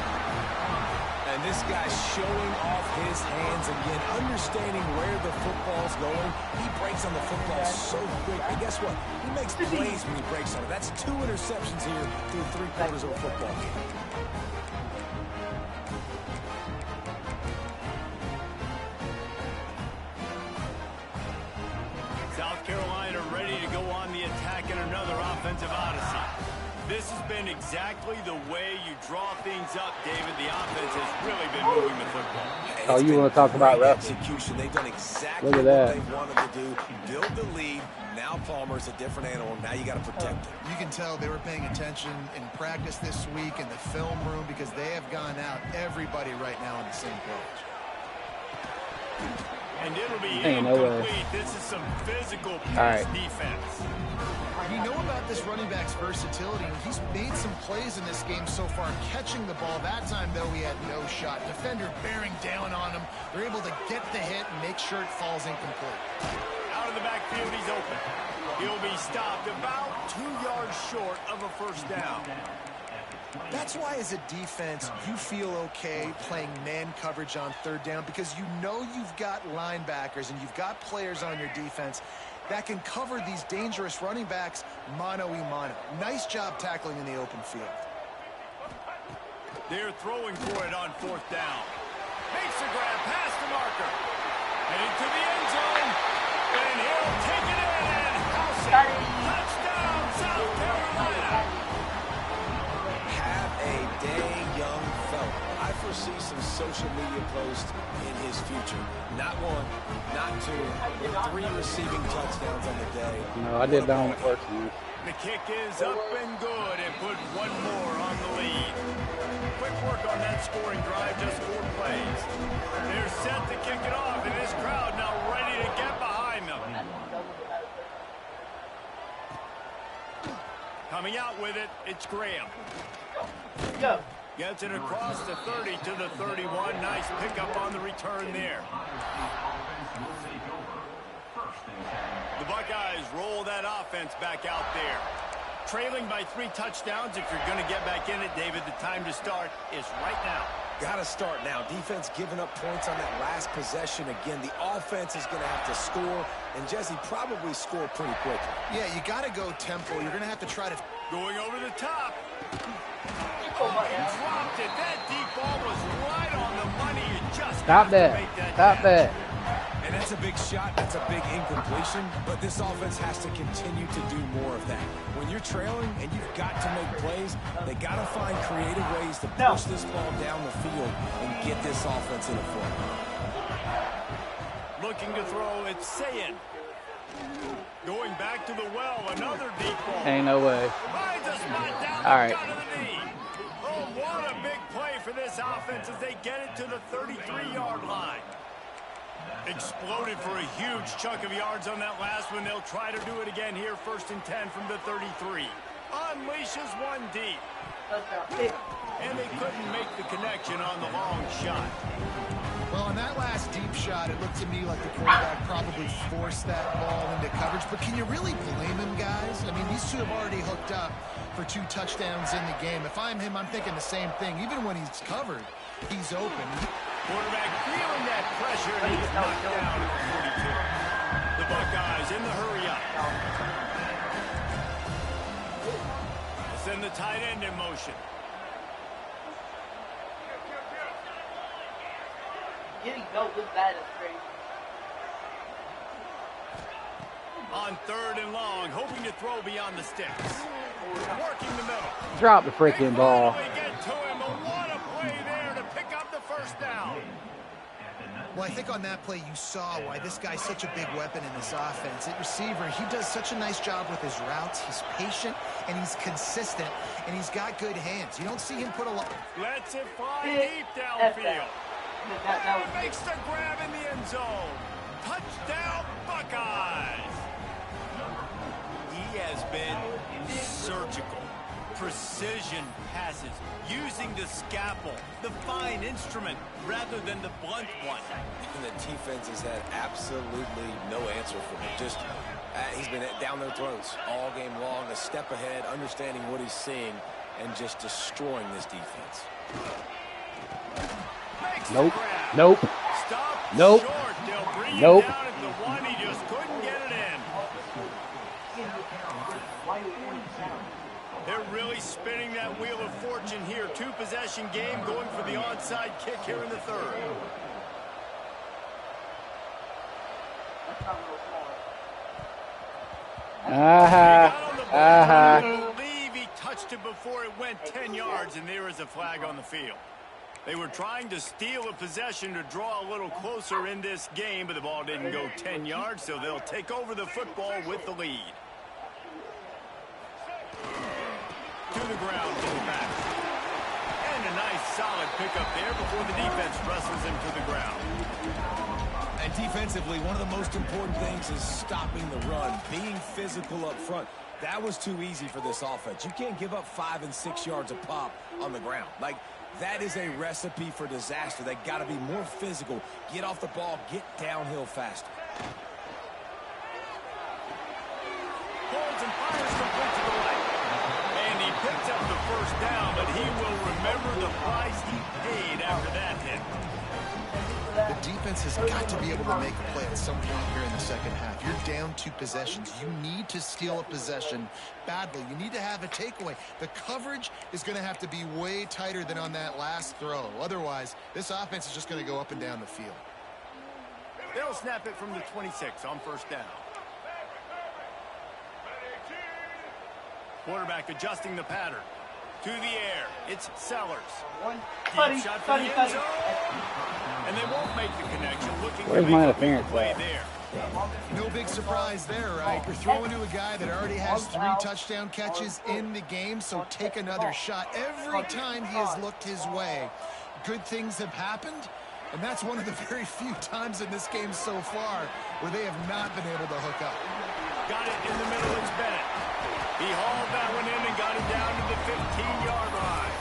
[SPEAKER 4] And this guy's showing off his hands again, understanding where the football's going. He breaks on the football so quick. And guess what? He makes plays when he breaks on it. That's 2 interceptions here through 3 quarters of a football game.
[SPEAKER 2] South Carolina ready to go on the attack in another offensive odyssey. This has been exactly the way you draw things up, David. The offense has really been moving the football.
[SPEAKER 1] Oh, you want to talk about roughing?
[SPEAKER 4] Execution. They've done exactly
[SPEAKER 1] Look at
[SPEAKER 4] what
[SPEAKER 1] that.
[SPEAKER 4] they wanted to do. Build the lead. Now Palmer's a different animal. Now you got to protect it.
[SPEAKER 3] You can tell they were paying attention in practice this week in the film room because they have gone out everybody right now on the same page.
[SPEAKER 2] And it'll be
[SPEAKER 1] Ain't no way.
[SPEAKER 2] incomplete. This is some physical
[SPEAKER 1] right.
[SPEAKER 2] defense.
[SPEAKER 3] You know about this running back's versatility. He's made some plays in this game so far, catching the ball. That time, though, he had no shot. Defender bearing down on him. They're able to get the hit and make sure it falls incomplete.
[SPEAKER 2] Out of the backfield, he's open. He'll be stopped about 2 yards short of a first down.
[SPEAKER 3] That's why, as a defense, you feel okay playing man coverage on third down because you know you've got linebackers and you've got players on your defense that can cover these dangerous running backs mano-a-mano. Nice job tackling in the open field.
[SPEAKER 2] They're throwing for it on fourth down. Makes the grab past the marker. Heading to the end zone. And he'll take it in and house it. Touchdown, South Carolina.
[SPEAKER 4] Have a day, young fella. I foresee some social media posts in his future. Not one, not two, but 3 receiving touchdowns on the day.
[SPEAKER 1] No, I did that on the first one.
[SPEAKER 2] The kick is up and good and put one more on the lead. Quick work on that scoring drive, just 4 plays. They're set to kick it off, and this crowd now ready to get behind them. Coming out with it, it's Graham.
[SPEAKER 5] Go.
[SPEAKER 2] Gets it across the 30 to the 31. Nice pickup on the return there. The Buckeyes roll that offense back out there. Trailing by 3 touchdowns. If you're going to get back in it, David, the time to start is right now.
[SPEAKER 4] Got to start now. Defense giving up points on that last possession. Again, the offense is going to have to score, and Jesse probably score pretty quickly.
[SPEAKER 3] Yeah, you got to go tempo. You're going to have to try to...
[SPEAKER 2] Going over the top. Oh, he dropped it. That deep ball was right on the money. You just
[SPEAKER 1] Stop that. Stop that.
[SPEAKER 4] And that's a big shot. That's a big incompletion. But this offense has to continue to do more of that. When you're trailing and you've got to make plays, they got to find creative ways to push this ball down the field and get this offense in a flow.
[SPEAKER 2] Looking to throw, it's Sayin. Going back to the well, another deep ball.
[SPEAKER 1] Ain't no way.
[SPEAKER 2] Finds a spot down
[SPEAKER 1] All right.
[SPEAKER 2] the gut of the knee. Oh, what a big play for this offense as they get it to the 33-yard line. Exploded for a huge chunk of yards on that last one. They'll try to do it again here, 1st and 10 from the 33. Unleashes one deep. And they couldn't make the connection on the long shot.
[SPEAKER 3] Well, on that last deep shot, it looked to me like the quarterback probably forced that ball into coverage. But can you really blame him, guys? I mean, these two have already hooked up for 2 touchdowns in the game. If I'm him, I'm thinking the same thing. Even when he's covered, he's open.
[SPEAKER 2] Quarterback feeling that pressure, and he's knocked down at the 42. The Buckeyes in the hurry up. Send the tight end in motion.
[SPEAKER 5] Getting go this bad is crazy.
[SPEAKER 2] On 3rd and long, hoping to throw beyond the sticks. Working the middle.
[SPEAKER 1] Drop the freaking ball.
[SPEAKER 2] They finally get to him, but what a play there to pick up the first down.
[SPEAKER 3] Well, I think on that play you saw why this guy's such a big weapon in this offense. At receiver, he does such a nice job with his routes. He's patient, and he's consistent, and he's got good hands. You don't see him put a lot...
[SPEAKER 2] Lets it fly deep downfield.
[SPEAKER 5] That was
[SPEAKER 2] Makes the grab in the end zone. Touchdown, Buckeyes. He has been surgical. Precision passes, using the scalpel, the fine instrument, rather than the blunt one.
[SPEAKER 4] And the defense has had absolutely no answer for him. Just, he's been down their throats all game long, a step ahead, understanding what he's seeing, and just destroying this defense.
[SPEAKER 1] Nope. Nope.
[SPEAKER 2] Stop
[SPEAKER 1] Nope.
[SPEAKER 2] short. They'll bring
[SPEAKER 1] Nope.
[SPEAKER 2] him down at the 1. He just couldn't get it in. They're really spinning that wheel of fortune here. 2-possession game, going for the onside kick here in the 3rd.
[SPEAKER 1] I believe
[SPEAKER 2] He touched him it before it went 10 yards, and there is a flag on the field. They were trying to steal a possession to draw a little closer in this game, but the ball didn't go 10 yards, so they'll take over the football with the lead. To the ground for the back. And a nice solid pickup there before the defense wrestles him to the ground.
[SPEAKER 4] And defensively, one of the most important things is stopping the run, being physical up front. That was too easy for this offense. You can't give up 5 and 6 yards a pop on the ground. Like, that is a recipe for disaster. They got to be more physical, get off the ball, get downhill faster.
[SPEAKER 2] Holds and fires complete to the right. And he picks up the first down, but he will remember the price he paid after that hit.
[SPEAKER 3] The defense has got to be able to make a play at some point here in the second half. You're down 2 possessions. You need to steal a possession badly. You need to have a takeaway. The coverage is going to have to be way tighter than on that last throw. Otherwise, this offense is just going to go up and down the field.
[SPEAKER 2] They'll snap it from the 26 on first down. Quarterback adjusting the pattern. To the air, it's Sellers. Deep shot for the end zone. And they won't make the connection. Looking
[SPEAKER 1] Where's
[SPEAKER 2] to
[SPEAKER 1] my
[SPEAKER 2] make a big
[SPEAKER 1] interference
[SPEAKER 2] play
[SPEAKER 1] at?
[SPEAKER 2] there.
[SPEAKER 3] No big surprise there, right? You're throwing to a guy that already has 3 touchdown catches in the game, so take another shot. Every time he has looked his way, good things have happened, and that's one of the very few times in this game so far where they have not been able to hook up.
[SPEAKER 2] Got it in the middle, it's Bennett. He hauled that one in and got it down to the 15-yard line.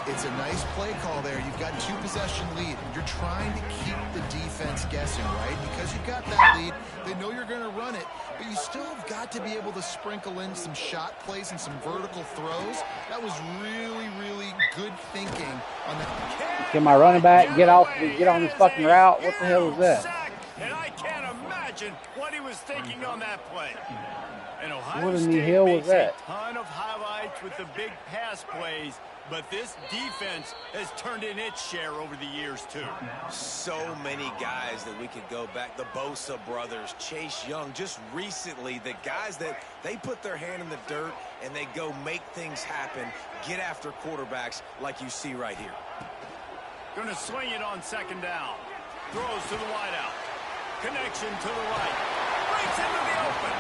[SPEAKER 3] It's a nice play call there. You've got 2 possession lead. You're trying to keep the defense guessing, right? Because you've got that lead, they know you're going to run it, but you still have got to be able to sprinkle in some shot plays and some vertical throws. That was really, really good thinking on that.
[SPEAKER 1] Can my running back get on this fucking route? What the hell is that?
[SPEAKER 2] And I can't imagine what he was thinking on that play. And Ohio
[SPEAKER 1] What in the
[SPEAKER 2] State
[SPEAKER 1] hell was
[SPEAKER 2] makes
[SPEAKER 1] that?
[SPEAKER 2] a ton of highlights with the big pass plays, but this defense has turned in its share over the years, too.
[SPEAKER 4] So many guys that we could go back. The Bosa brothers, Chase Young, just recently, the guys that they put their hand in the dirt and they go make things happen, get after quarterbacks like you see right here.
[SPEAKER 2] Going to swing it on second down. Throws to the wideout. Connection to the right. Breaks into the open.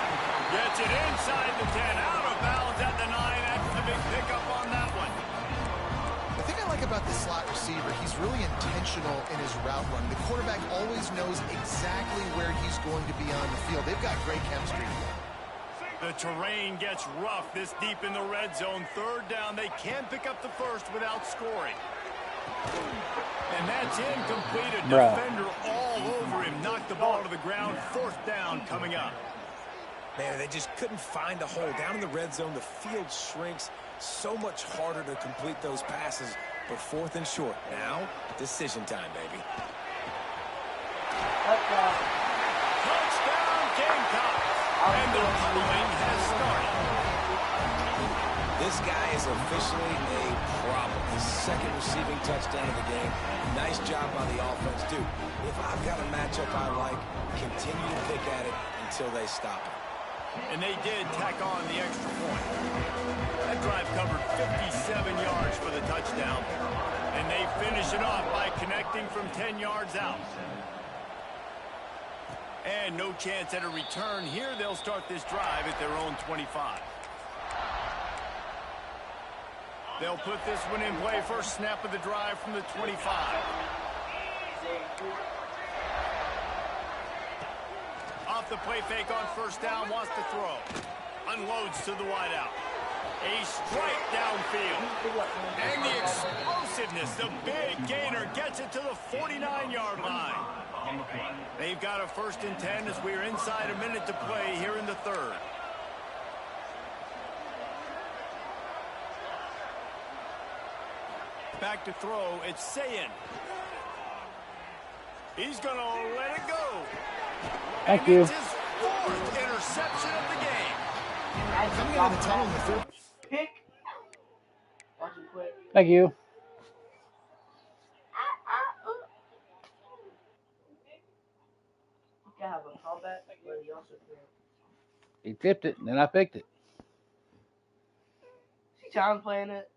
[SPEAKER 2] Gets it inside the 10. Out of bounds at the 9. That's the big pickup on that one.
[SPEAKER 3] The thing I like about the slot receiver, he's really intentional in his route run. The quarterback always knows exactly where he's going to be on the field. They've got great chemistry.
[SPEAKER 2] The terrain gets rough this deep in the red zone. Third down. They can't pick up the first without scoring. And that's incomplete. A defender all over him. Knocked the ball to the ground. Fourth down coming up.
[SPEAKER 4] Man, they just couldn't find a hole. Down in the red zone, the field shrinks. So much harder to complete those passes. But 4th and short. Now, decision time, baby.
[SPEAKER 2] Touchdown, Gamecocks. And the huddling has started.
[SPEAKER 4] This guy is officially a problem. His 2nd receiving touchdown of the game. Nice job by the offense, too. If I've got a matchup I like, continue to pick at it until they stop it.
[SPEAKER 2] And they did tack on the extra point. That drive covered 57 yards for the touchdown. And they finish it off by connecting from 10 yards out. And no chance at a return here. They'll start this drive at their own 25. They'll put this one in play. First snap of the drive from the 25. Off the play fake on first down, wants to throw. Unloads to the wideout. A strike downfield. And the explosiveness, the big gainer gets it to the 49-yard line. They've got a 1st and 10 as we're inside a minute to play here in the 3rd. Back to throw, it's Sayin. He's going to let it go.
[SPEAKER 1] Thank you.
[SPEAKER 2] It's his 4th interception of the game.
[SPEAKER 3] Coming out of the tunnel in the 3rd.
[SPEAKER 5] Pick. Watch him quit.
[SPEAKER 1] Thank you.
[SPEAKER 5] You can have a callback, but he also can.
[SPEAKER 1] He tipped it, and then I picked it.
[SPEAKER 5] John playing it.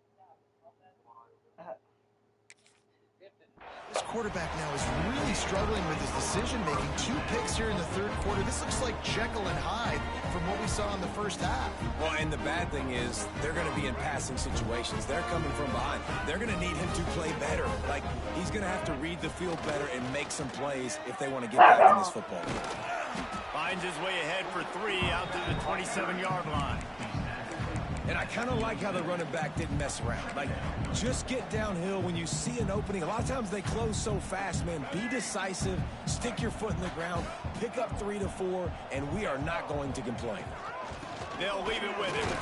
[SPEAKER 3] This quarterback now is really struggling with his decision-making. 2 picks here in the third quarter. This looks like Jekyll and Hyde from what we saw in the first half.
[SPEAKER 4] Well, and the bad thing is they're going to be in passing situations. They're coming from behind. They're going to need him to play better. Like, he's going to have to read the field better and make some plays if they want to get back in this football game.
[SPEAKER 2] Finds his way ahead for 3 out to the 27-yard line.
[SPEAKER 4] And I kind of like how the running back didn't mess around. Like, just get downhill when you see an opening. A lot of times they close so fast, man. Be decisive, stick your foot in the ground, pick up 3 to 4, and we are not going to complain.
[SPEAKER 2] They'll leave it with him.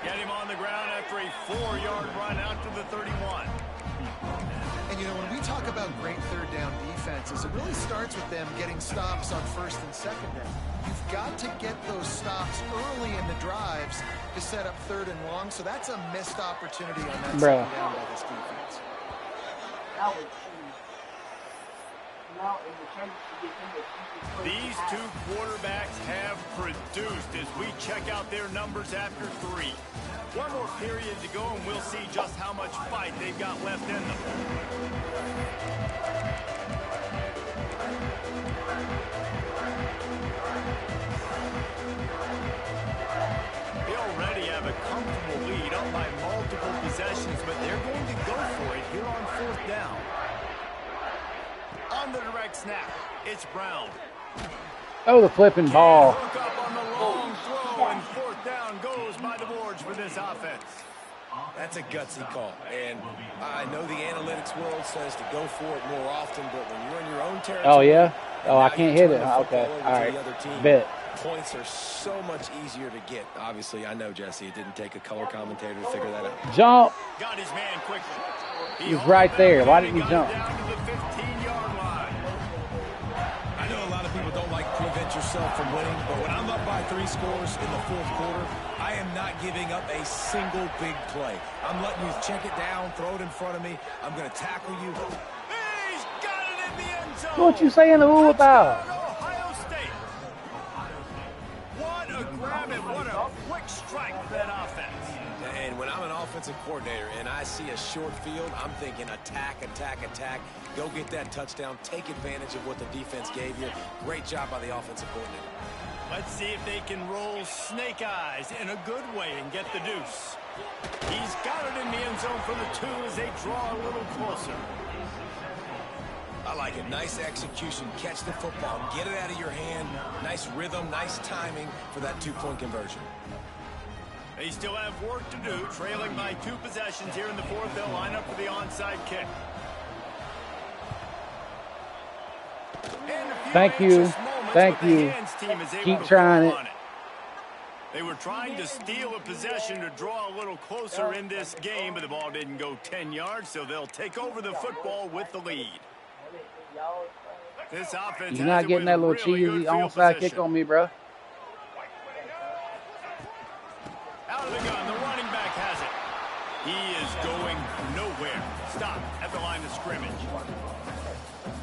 [SPEAKER 2] Get him on the ground after a 4-yard run out to the 31.
[SPEAKER 3] And, you know, when we talk about great third down defenses, it really starts with them getting stops on first and second down. You've got to get those stops early in the drives to set up third and long, so that's a missed opportunity on that second down by this defense.
[SPEAKER 5] That was huge. Now in the chance to get him the
[SPEAKER 2] These 2 quarterbacks have produced as we check out their numbers after 3. One more period to go, and we'll see just how much fight they've got left in them. They already have a comfortable lead up by multiple possessions, but they're going to go for it here on 4th down. On the direct snap, it's Brown.
[SPEAKER 1] Oh, the flipping ball.
[SPEAKER 2] Hook up on the long throw, and 4th down goes by the boards for this offense.
[SPEAKER 4] That's a gutsy call. And I know the analytics world says to go for it more often, but when you're in your own territory...
[SPEAKER 1] Oh, yeah? Oh, I can't hit it. Okay, all right. Bet.
[SPEAKER 4] Points are so much easier to get. Obviously, I know, Jesse, it didn't take a color commentator to figure that out.
[SPEAKER 1] Jump.
[SPEAKER 2] Got his man quickly.
[SPEAKER 1] He's right there. Why didn't he jump?
[SPEAKER 2] Down to the 15-yard line.
[SPEAKER 4] I know a lot of people don't like to prevent yourself from winning, but when I'm up by 3 scores in the 4th quarter, I am not giving up a single big play. I'm letting you check it down, throw it in front of me. I'm going to tackle you.
[SPEAKER 2] He's got it in the end zone.
[SPEAKER 1] What you saying the rule about?
[SPEAKER 2] Ohio State. What a grab and what a quick strike for that offense.
[SPEAKER 4] And when I'm an offensive coordinator and I see a short field, I'm thinking attack, attack, attack. Go get that touchdown. Take advantage of what the defense gave you. Great job by the offensive coordinator.
[SPEAKER 2] Let's see if they can roll snake eyes in a good way and get the deuce. He's got it in the end zone for the 2 as they draw a little closer.
[SPEAKER 4] I like it. Nice execution. Catch the football. Get it out of your hand. Nice rhythm, nice timing for that 2-point conversion.
[SPEAKER 2] They still have work to do, trailing by 2 possessions here in the 4th. They'll line up for the onside kick.
[SPEAKER 1] Thank you. Thank you. Keep trying it.
[SPEAKER 2] They were trying to steal a possession to draw a little closer in this game, but the ball didn't go 10 yards, so they'll take over the football with the lead. This offense
[SPEAKER 1] You're not getting that little cheesy onside kick on me, bro.
[SPEAKER 2] Out of the gun, the running back has it. He is going nowhere. Stop at the line of scrimmage.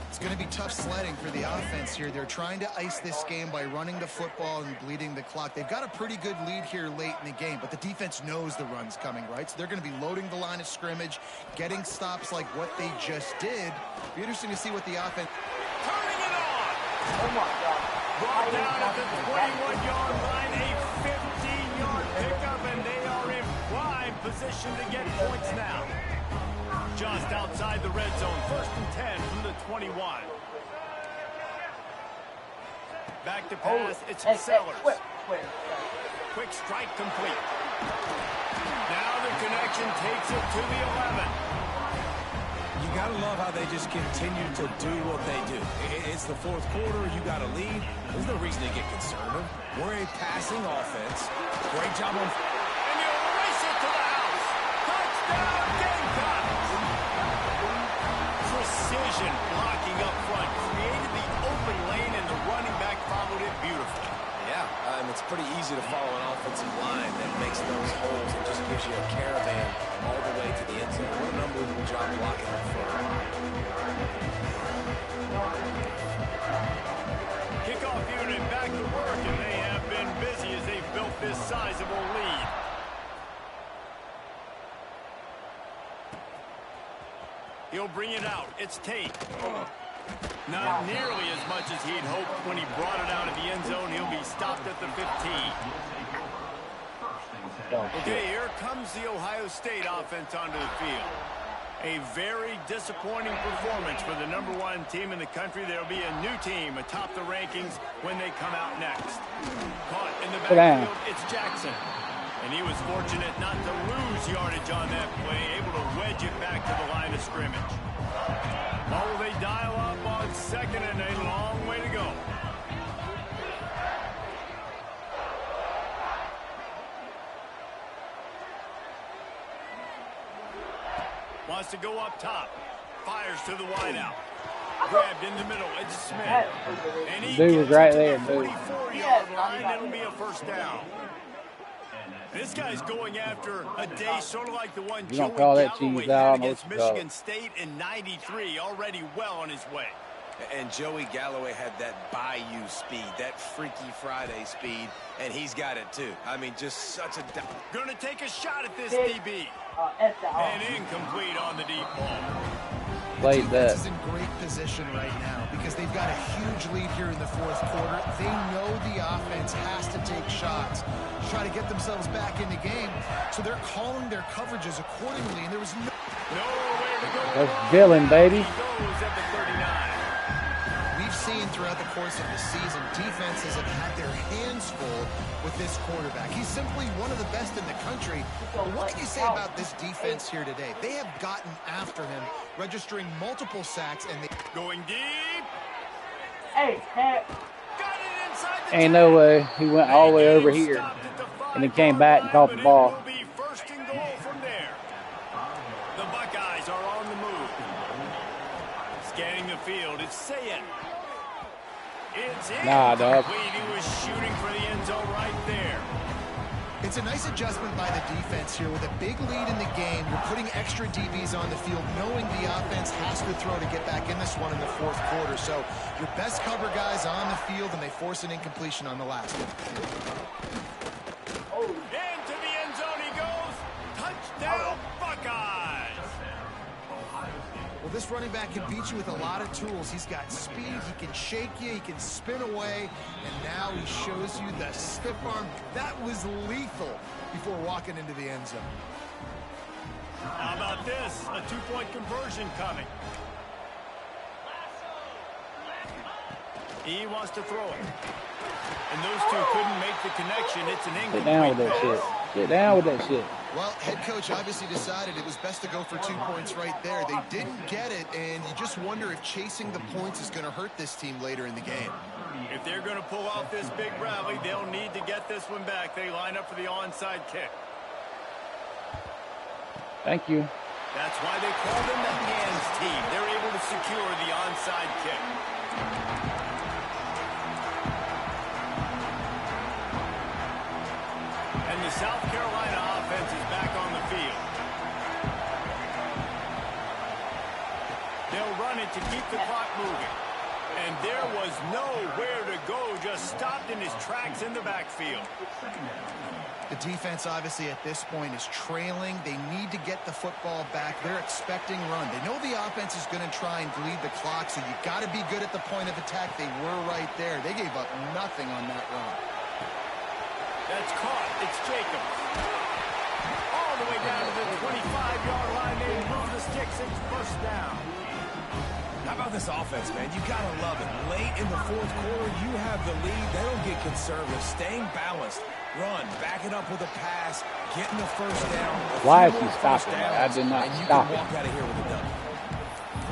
[SPEAKER 3] It's going to be tough sledding for the offense here. They're trying to ice this game by running the football and bleeding the clock. They've got a pretty good lead here late in the game, but the defense knows the run's coming, right? So they're going to be loading the line of scrimmage, getting stops like what they just did. Be interesting to see what the offense...
[SPEAKER 2] Turning it on.
[SPEAKER 5] Oh, my God.
[SPEAKER 2] Brought down at the 21-yard line, a 15-yard pickup, and they are in prime position to get points now. Just outside the red zone, 1st and 10 from the 21. Back to pass, it's Sellers. Quick strike complete. Now the connection takes it to the 11.
[SPEAKER 4] You got to love how they just continue to do what they do. It's the 4th quarter. You got a lead. There's no reason to get concerned. We're a passing offense. Great job on...
[SPEAKER 2] And you race it to the house. Touchdown, Gamecocks. Precision blocking up front. Created the open lane, and the running back followed it beautifully.
[SPEAKER 4] Yeah, it's pretty easy to follow an offensive line that makes those holes and just gives you a caravan all the way to the end zone. What an unbelievable job blocking up front.
[SPEAKER 2] Kickoff unit back to work, and they have been busy as they've built this sizable lead. He'll bring it out. It's Tate. Not nearly as much as he'd hoped when he brought it out of the end zone. He'll be stopped at the 15. Okay, here comes the Ohio State offense onto the field. A very disappointing performance for the #1 team in the country. There'll be a new team atop the rankings when they come out next. Caught in the backfield, it's Jackson. And he was fortunate not to lose yardage on that play, able to wedge it back to the line of scrimmage. Oh, they dial up on second and a long way to go. Wants to go up top. Fires to the wideout. Grabbed in the middle. It's Smith. And he
[SPEAKER 1] Dude was right there,
[SPEAKER 2] the
[SPEAKER 1] dude.
[SPEAKER 2] 44-yard line. It'll be a first down. This guy's going after a day sort of like the one
[SPEAKER 1] You
[SPEAKER 2] Joey
[SPEAKER 1] don't call that
[SPEAKER 2] Galloway
[SPEAKER 1] cheese
[SPEAKER 2] had
[SPEAKER 1] out,
[SPEAKER 2] against
[SPEAKER 1] no,
[SPEAKER 2] Michigan State in '93. Already well on his way.
[SPEAKER 4] And Joey Galloway had that bayou speed, that Freaky Friday speed, and he's got it too. I mean, just such a...
[SPEAKER 2] Gonna take a shot at this DB. And incomplete on the deep ball.
[SPEAKER 1] Played
[SPEAKER 3] The defense
[SPEAKER 1] that.
[SPEAKER 3] is in great position right now because they've got a huge lead here in the fourth quarter. They know the offense has to take shots to try to get themselves back in the game, so they're calling their coverages accordingly, and there was
[SPEAKER 2] Nowhere to go.
[SPEAKER 1] That's Dylan, baby.
[SPEAKER 2] He goes at the 39.
[SPEAKER 3] We've seen throughout the course of the season, defenses have had their hands full with this quarterback. He's simply one of the best in the country. But what can you say about this defense here today? They have gotten after him, registering multiple sacks, and they...
[SPEAKER 2] Going deep.
[SPEAKER 5] Hey,
[SPEAKER 2] Got it inside the
[SPEAKER 1] Ain't no way. He went all the way over here. And he came back and caught the ball.
[SPEAKER 2] It will be first and goal from there. The Buckeyes are on the move. Scanning the field, it's Sayet. It's
[SPEAKER 1] Nah, dog.
[SPEAKER 2] incomplete. He was shooting for the end zone right there.
[SPEAKER 3] It's a nice adjustment by the defense here. With a big lead in the game, you're putting extra DBs on the field, knowing the offense has to throw to get back in this one in the fourth quarter. So your best cover guys on the field, and they force an incompletion on the last one.
[SPEAKER 2] Into the end zone he goes. Touchdown, Buckeyes.
[SPEAKER 3] Well, this running back can beat you with a lot of tools. He's got speed, he can shake you, he can spin away, and now he shows you the stiff arm. That was lethal before walking into the end zone.
[SPEAKER 2] How about this? A two-point conversion coming. He wants to throw it. And those two couldn't make the connection. It's an incomplete.
[SPEAKER 1] Get down with that shit. Get down with that shit.
[SPEAKER 3] Well, head coach obviously decided it was best to go for 2 points right there. They didn't get it, and you just wonder if chasing the points is going to hurt this team later in the game.
[SPEAKER 2] If they're going to pull off this big rally, they'll need to get this one back. They line up for the onside kick.
[SPEAKER 1] Thank you.
[SPEAKER 2] That's why they call them the hands team. They're able to secure the onside kick. And the South Carolina offense is back on the field. They'll run it to keep the clock moving. And there was nowhere to go, just stopped in his tracks in the backfield.
[SPEAKER 3] The defense, obviously, at this point is trailing. They need to get the football back. They're expecting run. They know the offense is going to try and bleed the clock, so you got to be good at the point of attack. They were right there. They gave up nothing on that run.
[SPEAKER 2] That's caught. It's Jacobs. All the way down to the 25-yard line. They move the sticks. It's first down.
[SPEAKER 4] How about this offense, man? You got to love it. Late in the fourth quarter, you have the lead. They don't get conservative. Staying balanced. Run. Back it up with a pass. Getting the first down.
[SPEAKER 1] Why is he stopping that? I did not
[SPEAKER 4] and you
[SPEAKER 1] stop
[SPEAKER 4] can
[SPEAKER 1] it.
[SPEAKER 4] walk out of here with a dub.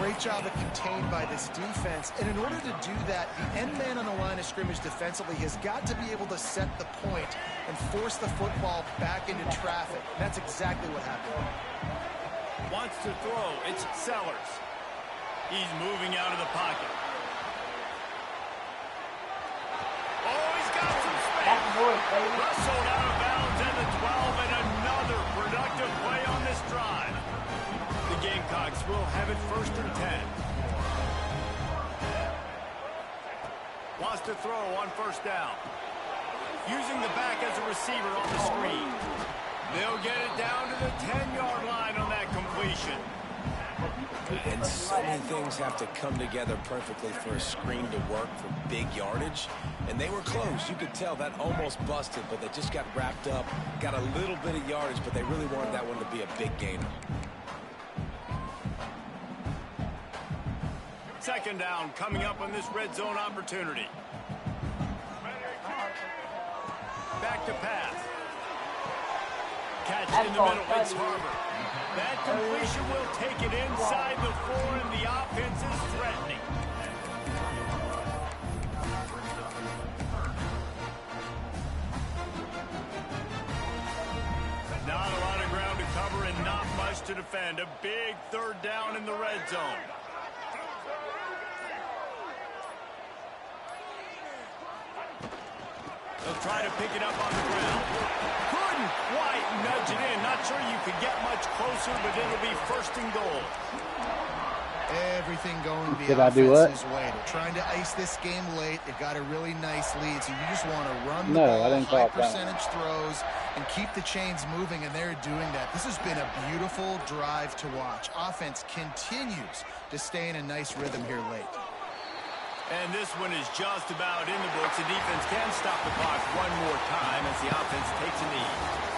[SPEAKER 3] Great job of contained by this defense. And in order to do that, the end man on the line of scrimmage defensively has got to be able to set the point and force the football back into traffic. And that's exactly what happened.
[SPEAKER 2] Wants to throw. It's Sellers. He's moving out of the pocket. Oh, he's got some space. Wrestled out of bounds at the 12, and another productive play on this drive. The Gamecocks will have it first and 10. Wants to throw on first down. Using the back as a receiver on the screen. They'll get it down to the 10-yard line on that completion.
[SPEAKER 4] And so many things have to come together perfectly for a screen to work for big yardage. And they were close. You could tell that almost busted, but they just got wrapped up, got a little bit of yardage, but they really wanted that one to be a big gainer.
[SPEAKER 2] Second down coming up on this red zone opportunity. Back to pass. Catch in the middle, it's Harbor. That completion will take it inside the 4, and the offense is threatening. Not a lot of ground to cover and not much to defend. A big third down in the red zone. They'll try to pick it up on the ground. Couldn't quite nudge it in. Not sure you could get much closer, but it'll be first and goal.
[SPEAKER 3] Everything going the
[SPEAKER 1] Did I do what?
[SPEAKER 3] offense's way. They're trying to ice this game late. They've got a really nice lead, so you just want to run the
[SPEAKER 1] No,
[SPEAKER 3] ball,
[SPEAKER 1] I didn't
[SPEAKER 3] high
[SPEAKER 1] call it that.
[SPEAKER 3] percentage throws, and keep the chains moving, and they're doing that. This has been a beautiful drive to watch. Offense continues to stay in a nice rhythm here late.
[SPEAKER 2] And this one is just about in the books. The defense can stop the clock one more time as the offense takes a knee.